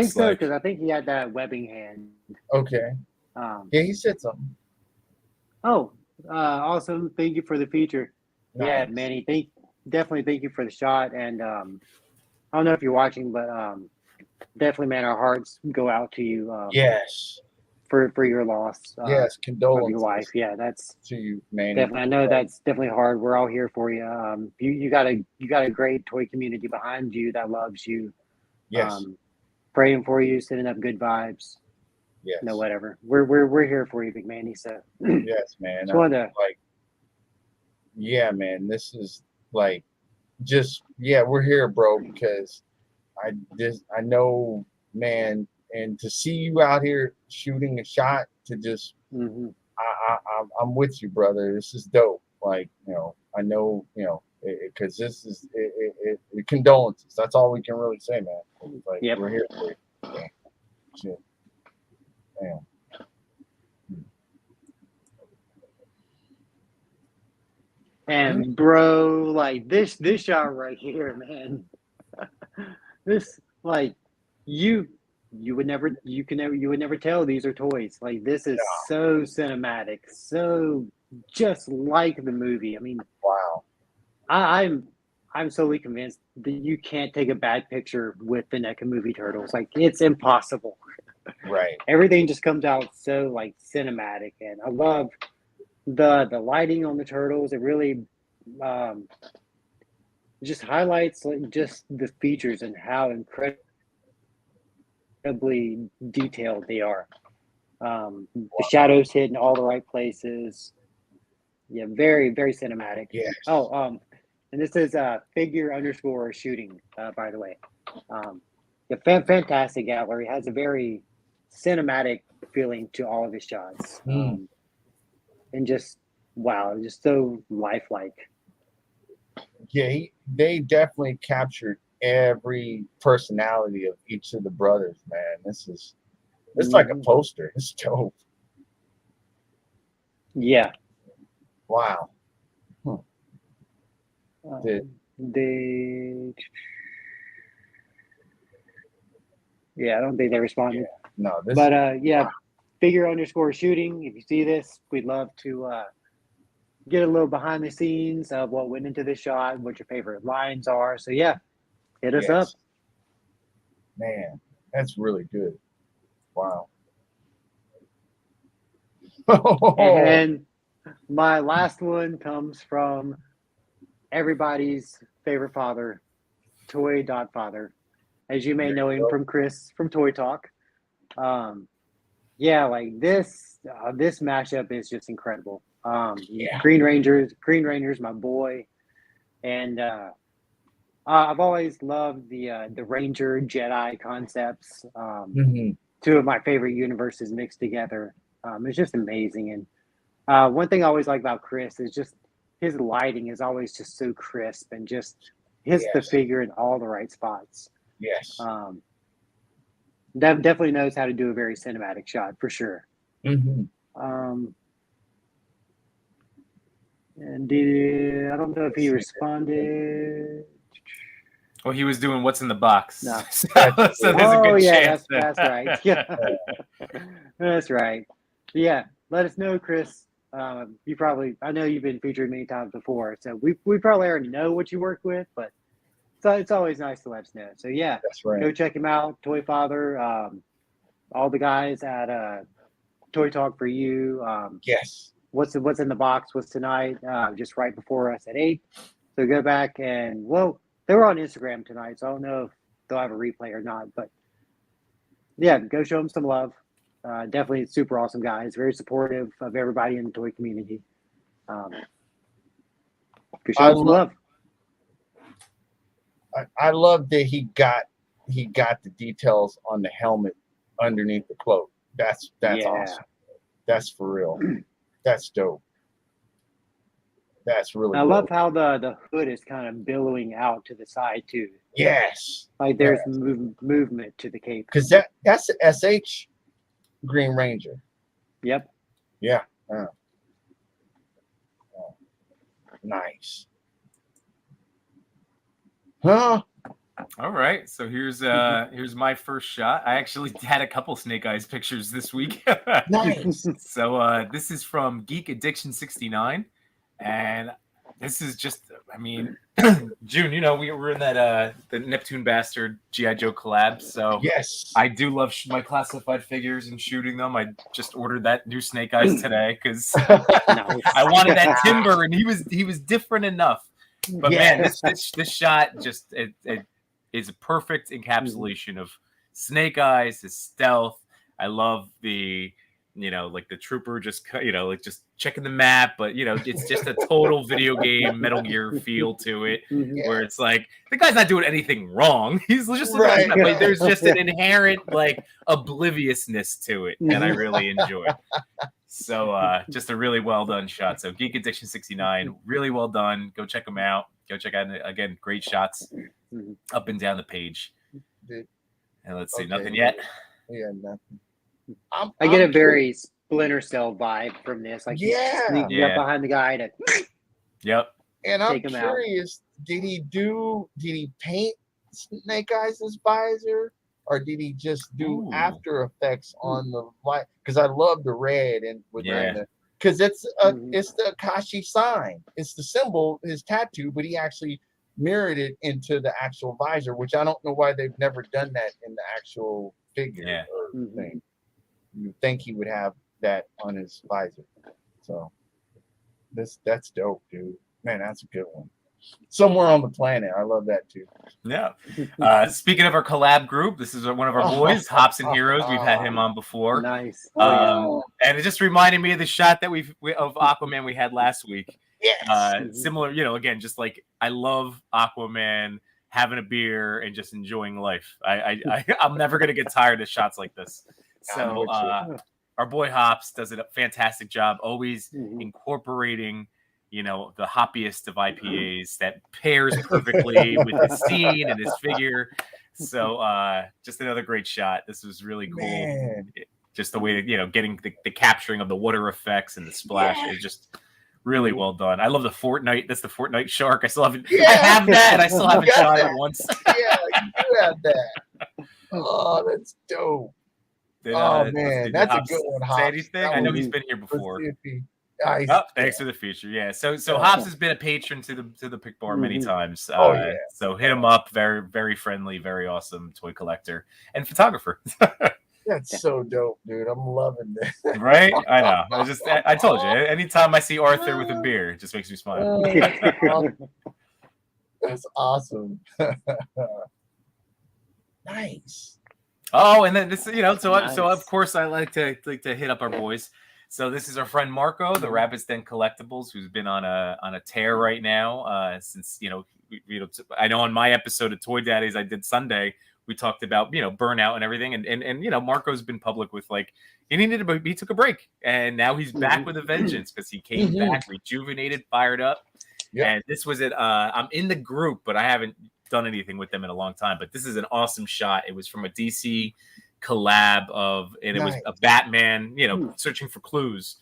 so, because I think he had that webbing hand. Okay. Yeah, he said something. Oh, awesome! Thank you for the feature. Nice. Yeah, Manny. Definitely thank you for the shot. And I don't know if you're watching, but definitely, man, our hearts go out to you. Yes. For your loss. Yes, condolences. Of your wife. Yeah, that's to you, man. Definitely, I know that's definitely hard. We're all here for you. You got a great toy community behind you that loves you. Yes. Praying for you, sending up good vibes. Yes. No, whatever. We're here for you, Big Manny. So. Yes, man. Yeah, man. This is like, we're here, bro, because I know, man. And to see you out here shooting a shot, to just, I'm with you, brother. This is dope. Like, I know, because this is condolences. That's all we can really say, man. Like, we're here for you. Yeah. Shit. Damn. And bro, like this shot right here, man. This, like, you would never tell these are toys. Like, this is so cinematic, so just like the movie. I mean, wow. I'm solely convinced that you can't take a bad picture with the NECA movie Turtles. Like, it's impossible. Right. Everything just comes out so like cinematic, and I love the lighting on the turtles. It really just highlights like just the features and how incredibly detailed they are. The shadows hit in all the right places. Yeah, very, very cinematic. Yes. Oh, and this is figure_shooting, by the way. The fantastic gallery has a very cinematic feeling to all of his shots, and just wow, just so lifelike. Yeah, they definitely captured every personality of each of the brothers, man. It's like a poster. It's dope. Yeah. Wow. Yeah, I don't think they responded. No, but figure_shooting. If you see this, we'd love to get a little behind the scenes of what went into the shot, what your favorite lines are. So yeah, hit us up. Man, that's really good. Wow. And my last one comes from everybody's favorite father, Toy.Father. As you may know him from Chris from Toy Talk. Yeah, like this mashup is just incredible. Green Ranger's my boy. And I've always loved the Ranger Jedi concepts. Two of my favorite universes mixed together. It's just amazing. And one thing I always like about Chris is just his lighting is always just so crisp and just hits the figure in all the right spots. Yes. Definitely knows how to do a very cinematic shot for sure. And I don't know if he responded. Well, he was doing what's in the box. No. so there's a good chance. That's right. Yeah, that's right. Yeah, let us know, Chris. I know you've been featured many times before, so we probably already know what you work with, but it's always nice to let us know. So yeah, that's right. Go check him out, Toy Father. All the guys at Toy Talk for You. Yes. What's in the box was tonight, just right before us at 8. So go back and they were on Instagram tonight, so I don't know if they'll have a replay or not, but yeah, go show them some love. Definitely super awesome guys, very supportive of everybody in the toy community. Go show them some love. I love that he got the details on the helmet underneath the cloak. That's awesome. That's for real. That's dope. That's really. I love how the hood is kind of billowing out to the side too. Yes. Like there's movement to the cape. Because that's the SH Green Ranger. Yep. Yeah. Nice. Huh? All right, so here's my first shot. I actually had a couple Snake Eyes pictures this week. Nice. So this is from Geek Addiction 69, and this is just, I mean, June, you know, we were in that the Neptune Bastard G.I. Joe collab, so yes, I do love my classified figures and shooting them. I just ordered that new Snake Eyes today because I wanted that timber, and he was different enough. But man, this shot just it is a perfect encapsulation of Snake Eyes, his stealth. I love the, you know, like the trooper just, you know, like just checking the map, but you know, it's just a total video game Metal Gear feel to it, where it's like the guy's not doing anything wrong. He's just looking at the map, but there's just an inherent like obliviousness to it that I really enjoy. So just a really well done shot. So Geek Addiction 69, really well done. Go check them out. Go check out, again, great shots up and down the page. And let's see, nothing yet. Yeah, nothing. I get a very Splinter Cell vibe from this. Like sneaking up behind the guy to And I'm take him curious, did he paint Snake Eyes' visor? Or did he just do After Effects on the light? Because I love the red and because it's the Akashi sign. It's the symbol, his tattoo, but he actually mirrored it into the actual visor, which I don't know why they've never done that in the actual figure or thing. You think he would have that on his visor. So that's dope, dude. Man, that's a good one. somewhere on the planet. I love that too. Yeah. Speaking of our collab group, this is one of our boys, Hops and Heroes. We've had him on before. Nice. And it just reminded me of the shot that of Aquaman we had last week. Yes. Similar, again, just like I love Aquaman, having a beer and just enjoying life. I'm never gonna get tired of shots like this. So our boy Hops does a fantastic job, always incorporating, the hoppiest of IPAs that pairs perfectly with his scene and his figure. So just another great shot. This was really cool. Just the way that, getting the capturing of the water effects and the splash is just really well done. I love the Fortnite. That's the Fortnite shark. I still haven't. I have that. I still haven't shot it once. Yeah, you do have that. Oh, that's dope. Man, that's a good one. Say anything? I know he's been here before. Nice. Thanks for the feature. Yeah. So Hops has been a patron to the Pic Bar many times. So hit him up. Very, very friendly, very awesome toy collector and photographer. That's so dope, dude. I'm loving this. Right? I know. I told you. Anytime I see Arthur with a beer, it just makes me smile. That's awesome. Nice. Oh, and then this, so Nice. so of course I like to hit up our boys. So this is our friend Marco, the Rabbits Den Collectibles, who's been on a tear right now. Since I know on my episode of Toy Daddies I did Sunday, we talked about burnout and everything, and Marco's been public with he took a break, and now he's back with a vengeance because he came back rejuvenated, fired up. Yep. And this was it. I'm in the group, but I haven't done anything with them in a long time. But this is an awesome shot. It was from a DC collab it was a Batman, searching for clues.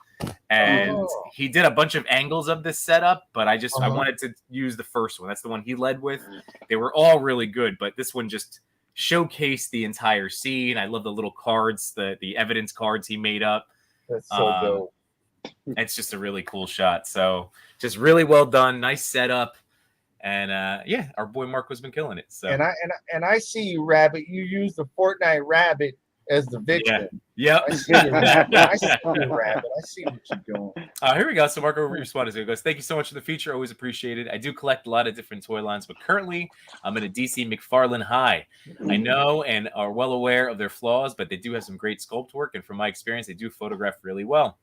And he did a bunch of angles of this setup, but I wanted to use the first one. That's the one he led with. They were all really good, but this one just showcased the entire scene. I love the little cards, the evidence cards he made up. That's so dope. It's just a really cool shot. So just really well done. Nice setup. And our boy Marco's been killing it. So and I see you, Rabbit. You use the Fortnite Rabbit as the victim. Yep. I see you, Rabbit. I see what you're doing. Here we go. So Marco responded to it. Goes, thank you so much for the feature. Always appreciated. I do collect a lot of different toy lines, but currently I'm in a DC McFarlane high. I know and are well aware of their flaws, but they do have some great sculpt work. And from my experience, they do photograph really well.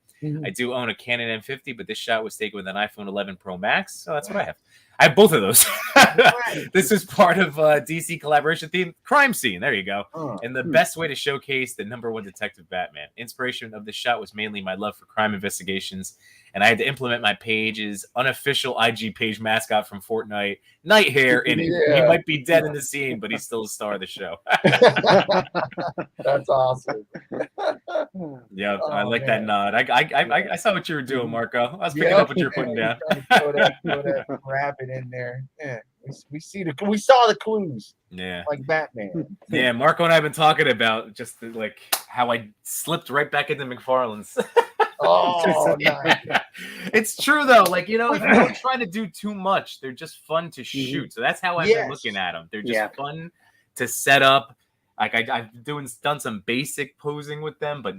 I do own a Canon M50, but this shot was taken with an iPhone 11 Pro Max. So that's what I have. I have both of those. This is part of DC collaboration theme, crime scene. There you go. And the best way to showcase the #1 detective Batman. Inspiration of this shot was mainly my love for crime investigations, and I had to implement my page's unofficial IG page mascot from Fortnite, Nighthair, in it. He might be dead in the scene, but he's still the star of the show. That's awesome. Yeah, I like that nod. I saw what you were doing, Marco. I was picking up what you were putting down. Throw that rabbit in there. Yeah, we saw the clues. Yeah, like Batman. Yeah, Marco and I have been talking about just how I slipped right back into McFarlane's. Oh, nice. It's true though. If you don't try to do too much, they're just fun to shoot. So that's how I've been looking at them. They're just fun to set up. I've done some basic posing with them, but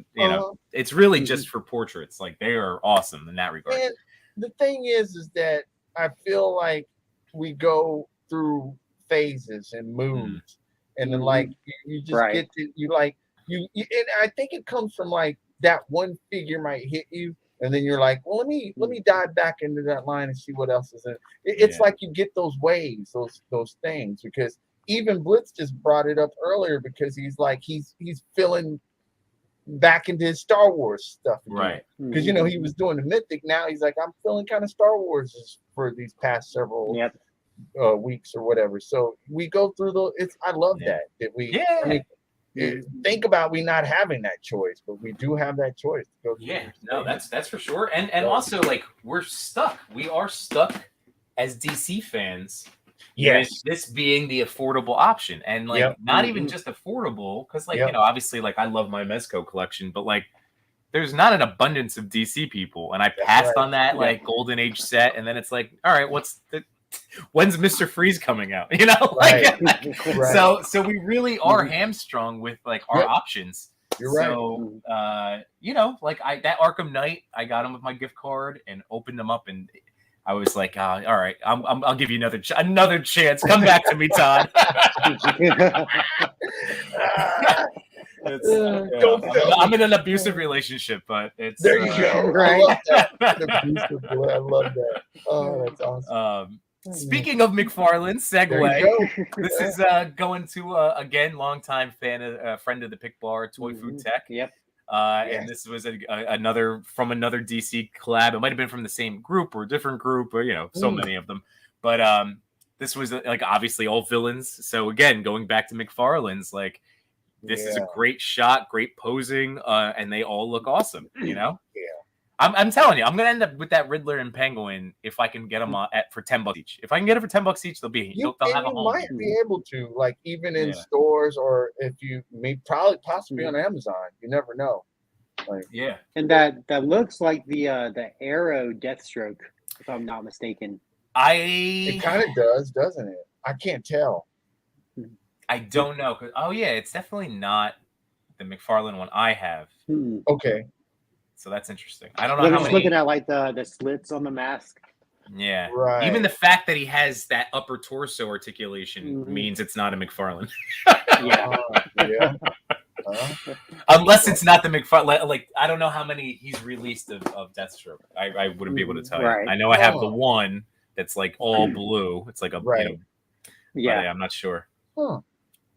it's really just for portraits. They are awesome in that regard. And the thing is that I feel like we go through phases and moods, and then you just get to and I think it comes from that one figure might hit you, and then you're like, well, let me dive back into that line and see what else is in it. It's like you get those waves, those things, because even Blitz just brought it up earlier because he's feeling back into his Star Wars stuff again. Right? Because he was doing the Mythic. Now he's like, I'm feeling kind of Star Wars for these past several weeks or whatever. So we go through those. I love that we. Think about we not having that choice, but we do have that choice to go through. No, that's for sure. And also we're stuck. We are stuck as DC fans. Yes, with this being the affordable option, and not even just affordable, because obviously I love my Mezco collection, but there's not an abundance of DC people, and I passed on that Golden Age set, and then it's all right, when's Mr. Freeze coming out? So we really are hamstrung with our options. You're right. So that Arkham Knight, I got him with my gift card and opened them up, and I was like, all right, I'll give you another chance. Come back to me, Todd. I'm in an abusive relationship, but it's there you go. Right. I love that. I love that. Oh, that's awesome. Speaking of McFarlane, segue. This is going to again, longtime friend of the Pic Bar, Toy Food Tech. Yep. And this was another DC collab. It might have been from the same group or a different group, or so many of them. But this was like obviously all villains. So again, going back to McFarlane's, like this is a great shot, great posing, and they all look awesome. Yeah. I'm telling you, I'm gonna end up with that Riddler and Penguin if I can get them for $10 each. If I can get it for $10 each, they'll you have a home. might be able to, like, even in stores, or if you possibly on Amazon. You never know. Like, and that looks like the Arrow Deathstroke, if I'm not mistaken. It kind of does, doesn't it? I can't tell. I don't know. It's definitely not the McFarlane one I have. Okay. So that's interesting. I don't know how many. Looking at like the slits on the mask. Yeah. Right. Even the fact that he has that upper torso articulation means it's not a McFarlane. Yeah. Unless it's not the McFarlane. Like, I don't know how many he's released of Deathstroke. I wouldn't be able to tell you. I know I have the one that's like all blue. It's like a I'm not sure. Huh.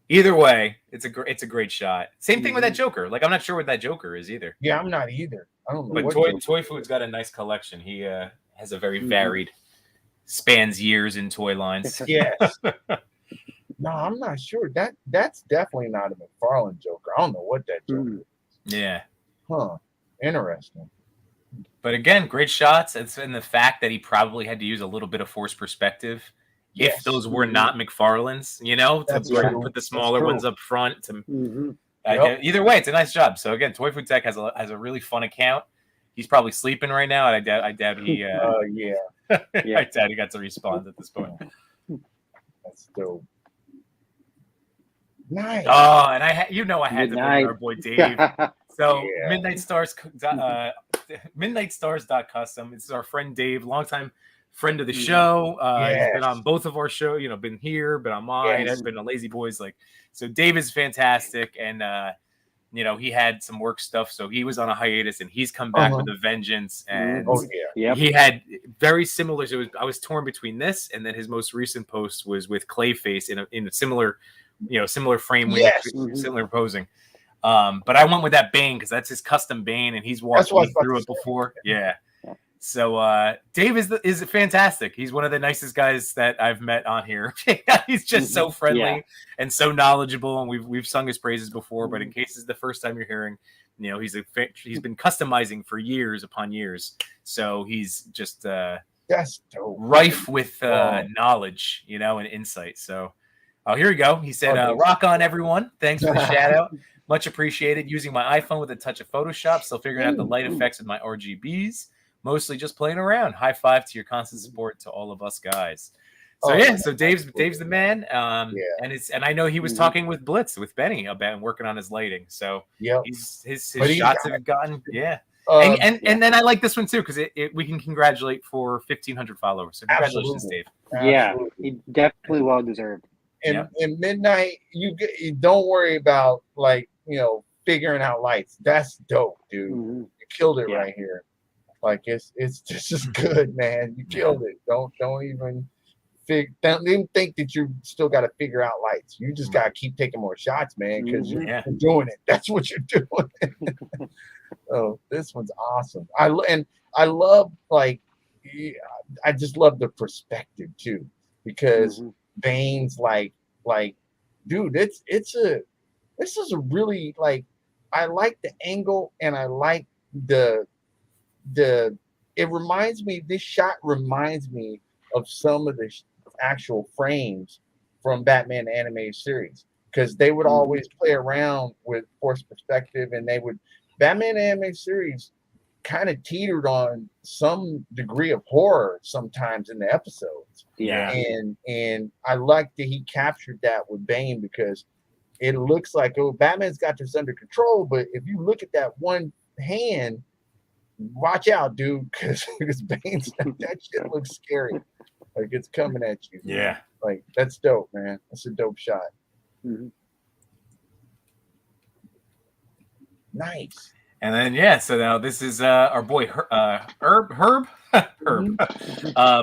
Either way, it's a great shot. Same thing with that Joker. Like, I'm not sure what that Joker is either. Yeah, I'm not either. I don't know. But Toy Food's got a nice collection. He has a very varied, spans years in toy lines. Yes. No, I'm not sure. That's definitely not a McFarlane Joker. I don't know what that Joker is. Yeah. Huh. Interesting. But again, great shots. It's in the fact that he probably had to use a little bit of forced perspective. Yes. If those were not McFarlane's, to put the smaller ones up front. Either way, it's a nice job. So again, Toy Food Tech has a really fun account. He's probably sleeping right now, and I doubt he. I doubt he got to respond at this point. That's dope. Nice. Oh, and I had to bring our boy Dave. So Midnight Stars, MidnightStars.custom. This is our friend Dave, longtime friend of the show. He's been on both of our shows, been here, been on mine, has been on Lazy Boys. So Dave is fantastic, and he had some work stuff, so he was on a hiatus, and he's come back with a vengeance. And he had very similar. So I was torn between this, and then his most recent post was with Clayface in a similar, similar frame, similar posing. But I went with that Bane because that's his custom Bane, and he's walked me through it before. Yeah. So Dave is fantastic. He's one of the nicest guys that I've met on here. He's just so friendly and so knowledgeable, and we've sung his praises before. But in case it's the first time you're hearing, he's been customizing for years upon years. So he's just that's dope. Rife with knowledge, and insight. So here we go. He said, "Rock on, everyone! Thanks for the shout out. Much appreciated. Using my iPhone with a touch of Photoshop, still figuring out the light effects with my RGBs." Mostly just playing around. High five to your constant support to all of us guys. So so Dave's the man. And I know he was talking with Benny about working on his lighting. So his shots have gotten and then I like this one too because we can congratulate for 1,500 followers. So congratulations, Dave. Yeah, he definitely well deserved. And in Midnight, you don't worry about figuring out lights. That's dope, dude. You killed it right here. Like it's just as good, man. You killed it. Don't even think that you still got to figure out lights. You just got to keep taking more shots, man, because you're doing it. That's what you're doing. Oh, this one's awesome. I love I just love the perspective too, because Bane's like, dude, this is a really I like the angle, and I like this shot reminds me of some of the actual frames from Batman animated series, because they would always play around with forced perspective, and Batman animated series kind of teetered on some degree of horror sometimes in the episodes. And I like that he captured that with Bane, because it looks like Batman's got this under control, but if you look at that one hand, watch out, dude, because Bane's that shit looks scary. Like it's coming at you. Yeah. Like that's dope, man. That's a dope shot. Mm-hmm. Nice. And then so now this is our boy Herb.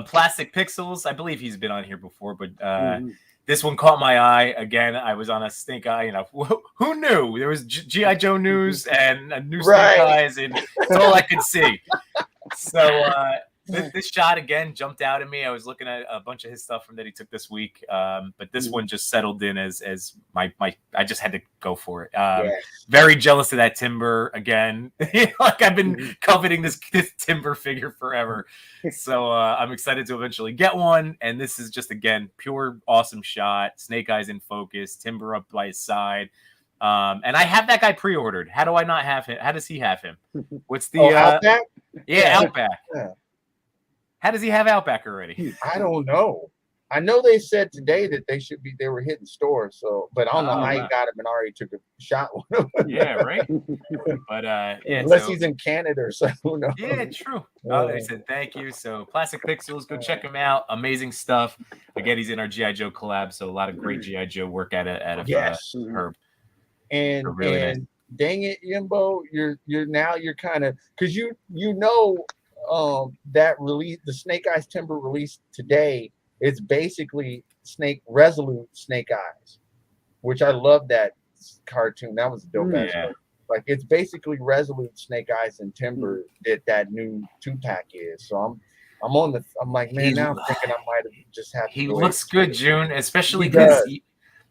Plastic Pixels. I believe he's been on here before, but this one caught my eye again. I was on a Snake Eye. Who knew there was GI Joe news and a new Snake Eyes, and that's all I could see. So this shot again jumped out at me. I was looking at a bunch of his stuff that he took this week, but this one just settled in as my. I just had to go for it. Very jealous of that Timber again. Like I've been coveting this Timber figure forever, so I'm excited to eventually get one. And this is just again pure awesome shot. Snake Eyes in focus, Timber up by his side. And I have that guy pre-ordered. How do I not have him? How does he have him? What's the Outback? Yeah, Outback. Yeah. How does he have Outback already? I don't know. I know they said today that they were hitting stores. So, but I don't know how he got him and already took a shot with him. Yeah, right. But unless he's in Canada or something. Who knows? Yeah, true. Oh, they said thank you. So Plastic Pixels, go check him out. Amazing stuff. Again, he's in our GI Joe collab, so a lot of great GI Joe work out of Herb. And really nice. Dang it, Yimbo, you're kind of because that release, the Snake Eyes Timber release today, it's basically Resolute Snake Eyes, which I love that cartoon. That was a dope ass. Like it's basically Resolute Snake Eyes and Timber that new 2-pack is. So I'm like, man, now I'm thinking I might have just had to. He looks good, June, especially because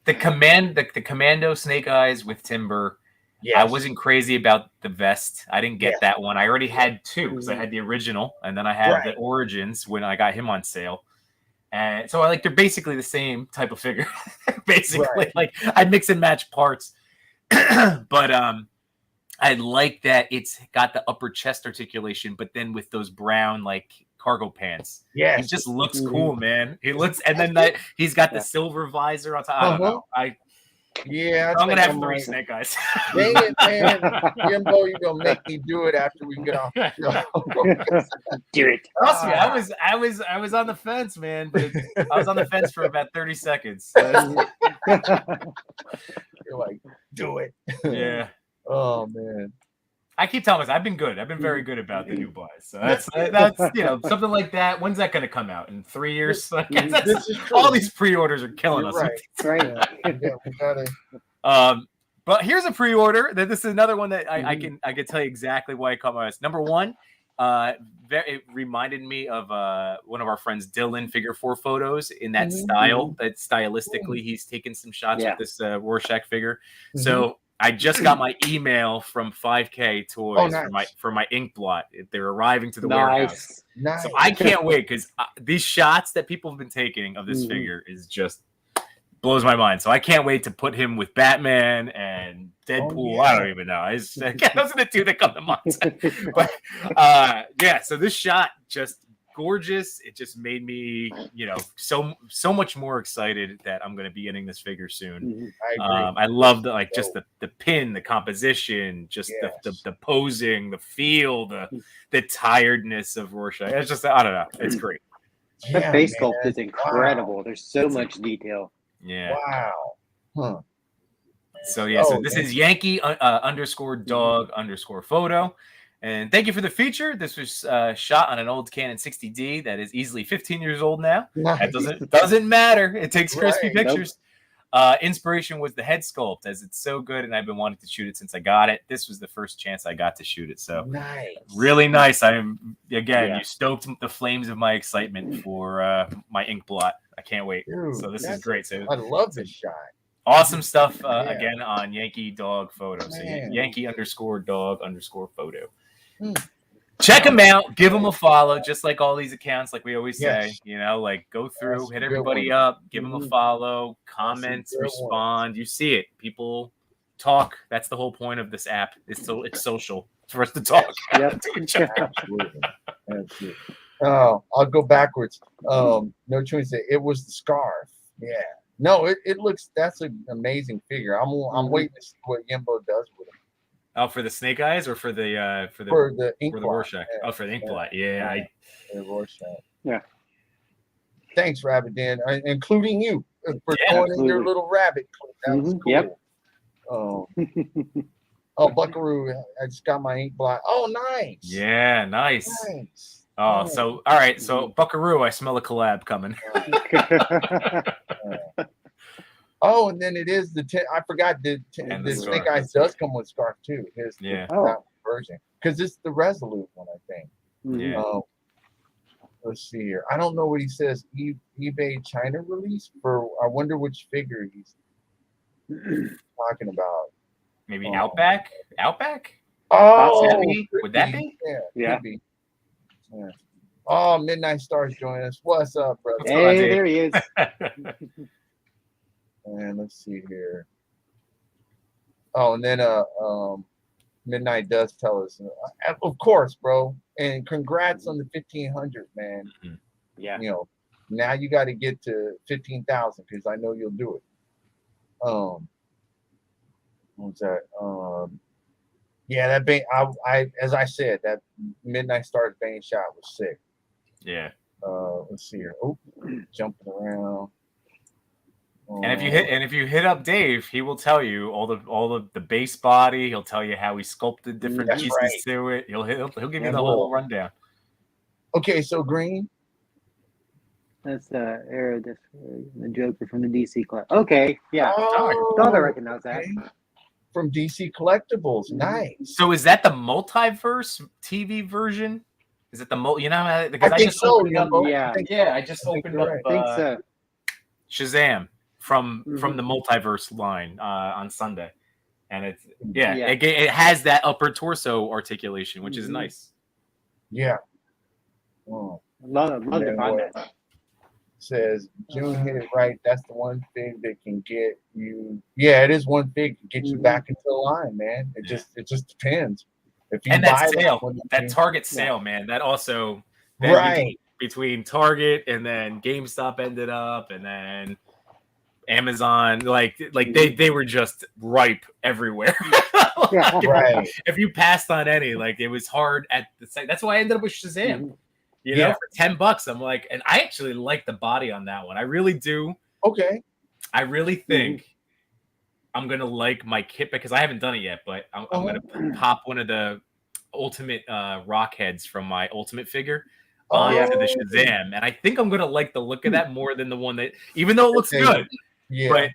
the Commando Snake Eyes with Timber. Yes. I wasn't crazy about the vest. I didn't get that one. I already had two because I had the original, and then I had the Origins when I got him on sale. And so they're basically the same type of figure. Basically, like I mix and match parts. But I like that it's got the upper chest articulation, but then with those brown cargo pants. Yeah, he just looks cool, man. He looks, and then he's got the silver visor on top. I don't know. I'm gonna have 3 Snake Eyes. Dang it, man! Jimbo, you're gonna make me do it after we get off the show. Do it. Trust me, I was on the fence, man. But I was on the fence for about 30 seconds. So you're like, do it. Yeah. Oh man. I keep telling myself I've been good. I've been very good about the new buys. So that's something like that. When's that going to come out? In 3 years? All these pre-orders are killing us. Right. But here's a pre-order. This is another one that I can tell you exactly why it caught my eye. Number one, it reminded me of one of our friends Dylan Figure 4 photos in that style. That stylistically he's taken some shots with this Rorschach figure. So I just got my email from 5K Toys for my ink blot. They're arriving to the warehouse. Nice. So I can't wait because these shots that people have been taking of this figure is just blows my mind. So I can't wait to put him with Batman and Deadpool. I don't even know. Those are the two that come to mind. But so this shot just gorgeous. It just made me, so much more excited that I'm going to be getting this figure soon. I love just the pin, the composition, just the posing, the feel, the tiredness of Rorschach. It's just, I don't know. It's great. That face sculpt is incredible. Wow. There's so much detail. Yeah. Wow. Huh. So so this is Yankee _dog _ And thank you for the feature. This was shot on an old Canon 60D that is easily 15 years old now. Nice. That doesn't matter. It takes crispy pictures. Inspiration was the head sculpt, as it's so good, and I've been wanting to shoot it since I got it. This was the first chance I got to shoot it, so really nice. I'm you stoked the flames of my excitement for my ink blot. I can't wait. Dude, so this is great. So I love this shot. Awesome stuff again on Yankee Dog Photo. So Yankee _ dog _ photo. Check them out, give them a follow, just like all these accounts, like we always say, go through, hit everybody up, give them a follow, comment, respond. You see it. People talk. That's the whole point of this app. It's social. It's for us to talk. Oh, I'll go backwards. No choice. It was the scarf. Yeah. No, it looks, that's an amazing figure. I'm waiting to see what Yimbo does with it. Oh, for the Snake Eyes or for the for the ink for the blot. Rorschach? Oh, for the ink blot. Yeah, The Rorschach. Yeah. Thanks, Rabbit Dan, including you for Yeah, throwing in your absolutely. little rabbit clip. That was cool. Yep. Oh, Buckaroo, I just got my ink blot. Oh, nice. Yeah, nice. Nice. Oh, so all right, so Buckaroo, I smell a collab coming. Oh, and then it is I forgot the And the Snake scarf. Eyes does come with scarf too. Yeah. That version because it's the Resolute one, I think. Yeah. Let's see here. I don't know what he says. eBay China release for. I wonder which figure he's talking about. Maybe Outback? Outback? Oh, Would that be? Yeah. Could be. Yeah. Oh, Midnight Stars joining us. What's up, brother? Hey, there he is. And let's see here. Oh, and then Midnight does tell us, of course, bro. And congrats on the 1,500, man. Yeah. You know, now you got to get to 15,000 because I know you'll do it. What's that? Yeah, that Bane. I as I said, that Midnight Stars Bane shot was sick. Yeah. Let's see here. Oh, jumping around. And if you hit up Dave, he will tell you all the base body. He'll tell you how he sculpted different pieces to it. He'll give you the whole rundown. Okay, so Green. That's the Joker from the DC Club. Okay, yeah. Thought I recognized that. From DC Collectibles. Nice. So is that the multiverse TV version? Is it the you know? Because I think so. Yeah. I just opened up. I think so. Shazam from the multiverse line on Sunday, and it has that upper torso articulation, which is nice. Yeah. Oh. Love to find that. Says June hit it right. That's the one thing that can get you. Yeah, it is one thing to get you back into the line, man. It just depends. If you and buy that Target sale, man, that also between Target and then GameStop ended up, and then Amazon, like they were just ripe everywhere. If you passed on any, like it was hard at the site. That's why I ended up with Shazam. You know, for $10, I'm like, and I actually like the body on that one. I really do. Okay. I really think I'm gonna like my kit because I haven't done it yet, but I'm gonna pop one of the ultimate rock heads from my ultimate figure onto the Shazam, and I think I'm gonna like the look of that more than the one that, even though it looks good, but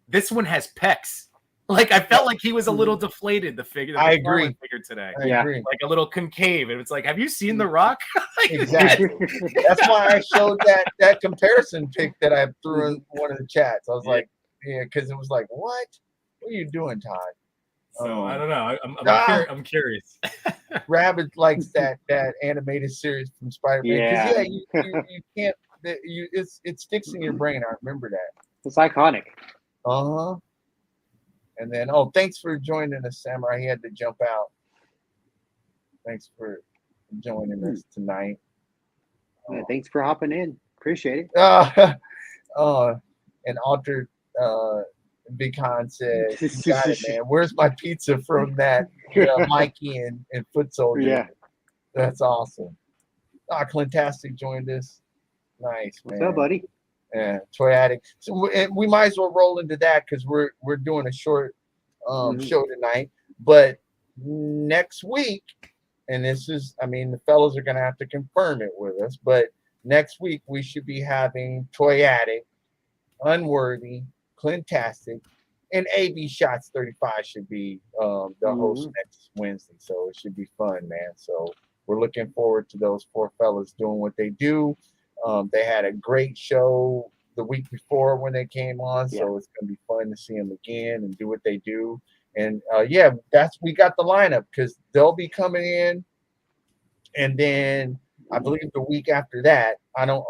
this one has pecs. Like I felt like he was a little deflated. The figure, I agree. Figure today, I agree. Like a little concave, and it's like, have you seen The Rock? Exactly. That's why I showed that comparison pic that I threw in one of the chats. I was like, because it was like, what are you doing, Todd? So I don't know. I'm curious. Rabbit likes that animated series from Spider-Man. Because you can't. It sticks in your brain. I remember that. It's iconic. And then, thanks for joining us, Samurai. He had to jump out. Thanks for joining us tonight. Thanks for hopping in. Appreciate it. And Altered Big Han said, "You got it, man. Where's my pizza from that Mikey and Foot Soldier?" Yeah. That's awesome. Clintastic joined us. Nice, man. What's up, buddy? Yeah, Toy Addict. So we might as well roll into that because we're doing a short show tonight. But next week, and this is, the fellas are gonna have to confirm it with us. But next week we should be having Toy Addict, Unworthy, Clintastic, and AB Shots 35 should be the host next Wednesday. So it should be fun, man. So we're looking forward to those four fellas doing what they do. They had a great show the week before when they came on, so it's gonna be fun to see them again and do what they do. And we got the lineup because they'll be coming in, and then I believe the week after that,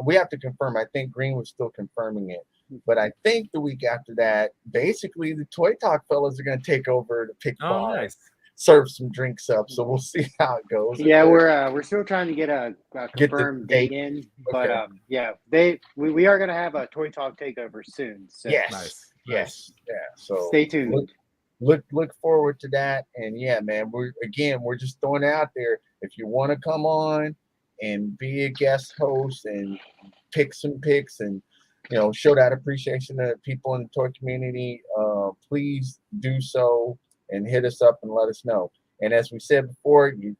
we have to confirm. I think Green was still confirming it, but I think the week after that, basically the Toy Talk fellas are gonna take over the Pic Bar. Nice. Serve some drinks up, so we'll see how it goes. Yeah, we're still trying to get a confirmed date in, but we are gonna have a Toy Talk takeover soon. So yes, yeah. So stay tuned. look forward to that. And yeah, man, we're just throwing it out there. If you want to come on and be a guest host and pick some picks and show that appreciation to people in the toy community, please do so and hit us up and let us know. And as we said before, you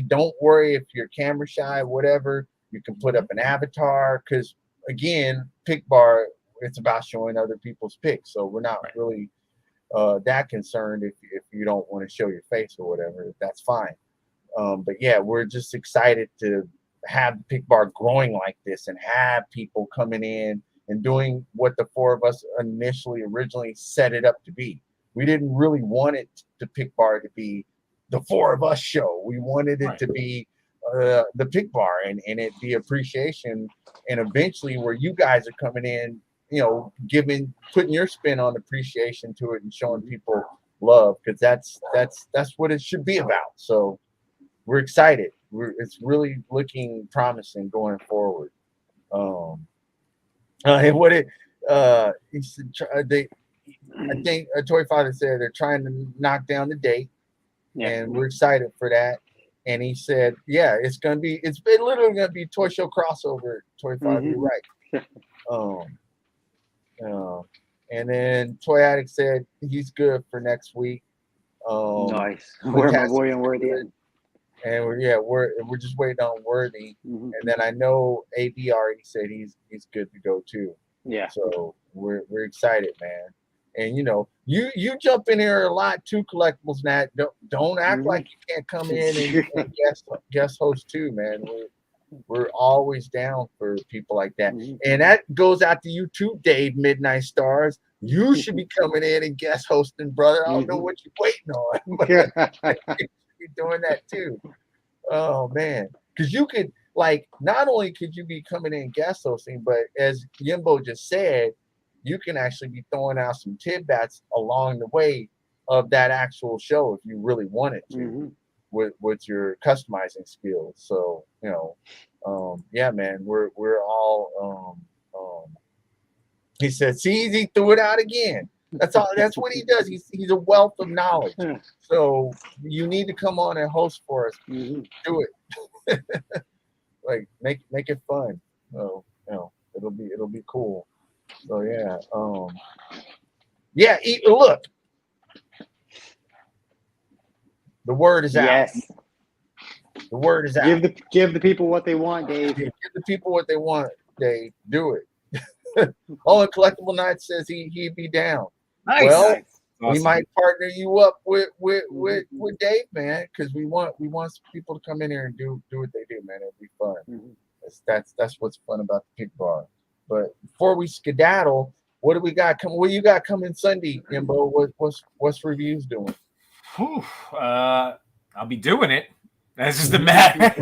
don't worry if you're camera shy, whatever. You can put up an avatar because again, Pic Bar, it's about showing other people's picks. So we're not really that concerned if you don't want to show your face or whatever. That's fine. But yeah, we're just excited to have the Pic Bar growing like this and have people coming in and doing what the four of us originally set it up to be. We didn't really want it the Pic Bar to be the four of us show. We wanted it to be the Pic Bar and it be appreciation, and eventually where you guys are coming in, putting your spin on appreciation to it and showing people love, because that's what it should be about. So we're excited. It's really looking promising going forward. And what he said, I think Toy Father said they're trying to knock down the date, and we're excited for that. And he said, yeah, it's literally gonna be Toy Show crossover. Toy Father, you're right. And then Toy Addict said he's good for next week. Nice. Where my boy and Worthy at? And we're just waiting on Worthy. And then I know AB already said he's good to go too. Yeah. So we're excited, man. And you jump in here a lot too, Collectibles Nat. Don't act like you can't come in and guest host too, man. We're always down for people like that. And that goes out to you too, Dave Midnight Stars. You should be coming in and guest hosting, brother. I don't know what you're waiting on. You're doing that too. Oh man. Because you could not only could you be coming in guest hosting, but as Yimbo just said, you can actually be throwing out some tidbits along the way of that actual show if you really wanted to with your customizing skills. So, yeah, man, we're all he said, see, he threw it out again. That's all. That's what he does. He's a wealth of knowledge. So you need to come on and host for us. Do it. Make it fun. So it'll be cool. So yeah. Look, the word is out. Yes. The word is out. Give the people what they want, Dave. Give the people what they want, Dave. Do it. And Collectible Night says he'd be down. Nice. Well, Awesome. We might partner you up with Dave, man, because we want people to come in here and do what they do, man. It'll be fun. That's what's fun about the Pic Bar. But before we skedaddle, what do we got coming? What you got coming Sunday, Imbo? What's reviews doing? I'll be doing it. That's just a matter.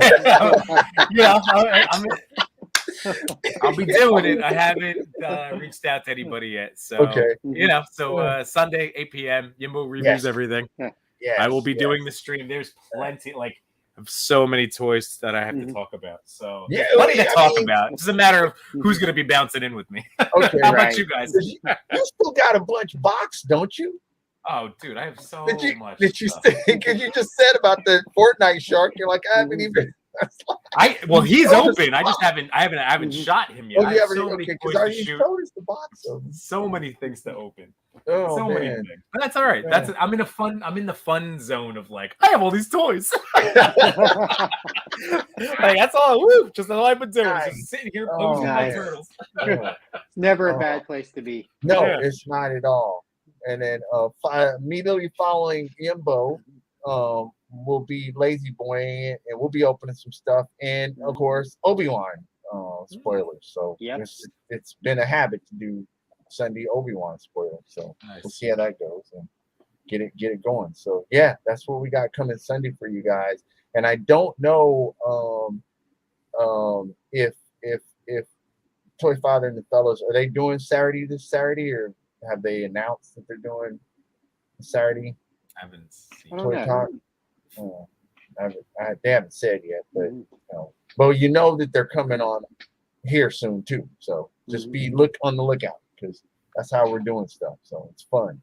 I'll be doing it. I haven't reached out to anybody yet. So Sunday, 8 p.m. Yimbo reviews everything. Yes, I will be doing the stream. There's plenty, of so many toys that I have to talk about. So plenty to talk about. It's just a matter of who's going to be bouncing in with me. Okay, how about you guys? You still got a bunch boxed, don't you? Oh, dude, I have so much. Did you because you just said about the Fortnite shark? You're like, I haven't even. He's open. I haven't shot him yet. I have so many toys to shoot. The box so many things to open. Oh, so man. many things. But that's all right. I'm in the fun zone of I have all these toys. That's all. Woo, just all I've been doing. Nice. Just sitting here posing my turtles. It's never a bad place to be. No, it's not at all. And then immediately following Yimbo, will be Lazy Boy, and we'll be opening some stuff, and of course Obi-Wan spoilers. So it's been a habit to do Sunday Obi-Wan spoilers. So we'll see how that goes and get it going. So yeah, that's what we got coming Sunday for you guys. And I don't know if Toy Father and the fellows, are they doing this Saturday, or have they announced that they're doing Saturday? I haven't seen Toy Talk. They haven't said yet, but that they're coming on here soon too. So just look on the lookout, because that's how we're doing stuff. So it's fun.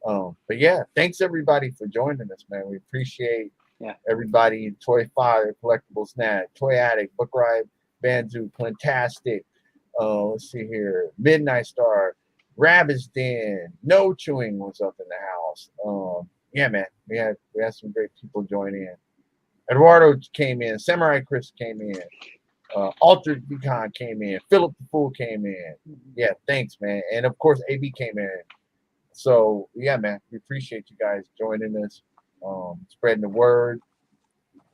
But yeah, thanks everybody for joining us, man. We appreciate Yeah. everybody. Toy Father, Collectibles Nat, Toy Addict, Book Ride, Banzu, Plantastic. Let's see here. Midnight Star, Rabbit's Den, No Chewing was up in the house. Yeah, man. We had some great people join in. Eduardo came in, Samurai Chris came in, Altered Beacon came in, Philip the Fool came in. Yeah, thanks, man. And of course, AB came in. So yeah, man, we appreciate you guys joining us, spreading the word.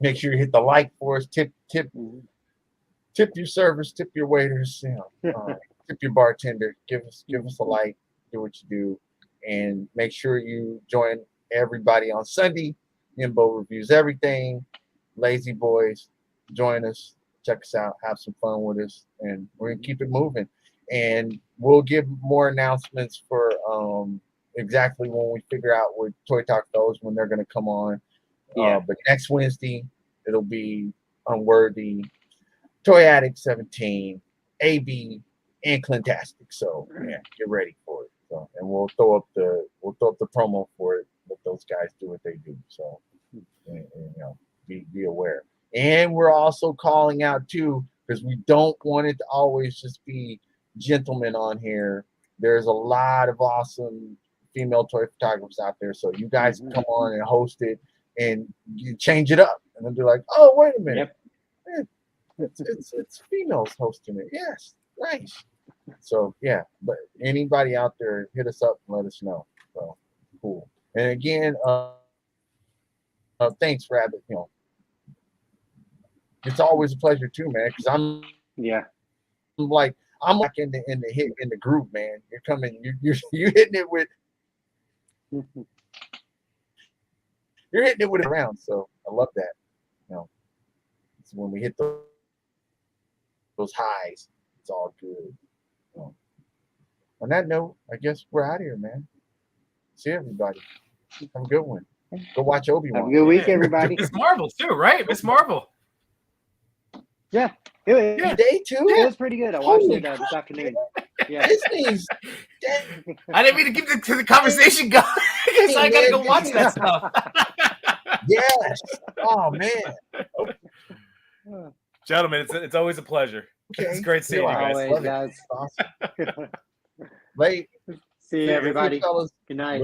Make sure you hit the like for us. Tip your servers, tip your waiters, tip your bartender. Give us a like. Do what you do, and make sure you join everybody on Sunday. Yimbo reviews everything. Lazy Boys, join us. Check us out. Have some fun with us, and we're gonna keep it moving. And we'll give more announcements for exactly when we figure out with Toy Talk Fellows when they're gonna come on. But next Wednesday it'll be Unworthy, Toy Addict 17, AB, and Clintastic. So yeah, get ready for it. So, and we'll throw up the promo for it. Let those guys do what they do. So and, be aware. And we're also calling out too, because we don't want it to always just be gentlemen on here. There's a lot of awesome female toy photographers out there. So you guys can come on and host it and you change it up. And then be like, oh, wait a minute. Yep. It's females hosting it. Yes. Nice. So yeah, but anybody out there, hit us up and let us know. So cool. And again, thanks, Rabbit. It's always a pleasure too, man. Because I'm like in the groove, man. You're coming, you hitting it with you're hitting it with it around. So I love that. It's when we hit those highs, it's all good. On that note, I guess we're out of here, man. See everybody. Have a good one. Go watch Obi-Wan. Have a good week, everybody. Miss Marvel too, right? Miss Marvel. Yeah. It Day two? It was pretty good. I watched it this afternoon. Yeah. Disney's I didn't mean to keep the conversation going because I gotta go watch that stuff. Yes. Oh man. Gentlemen, it's always a pleasure. Okay. It's great seeing you guys. Always, guys. Awesome. Late. See you, everybody. Good night.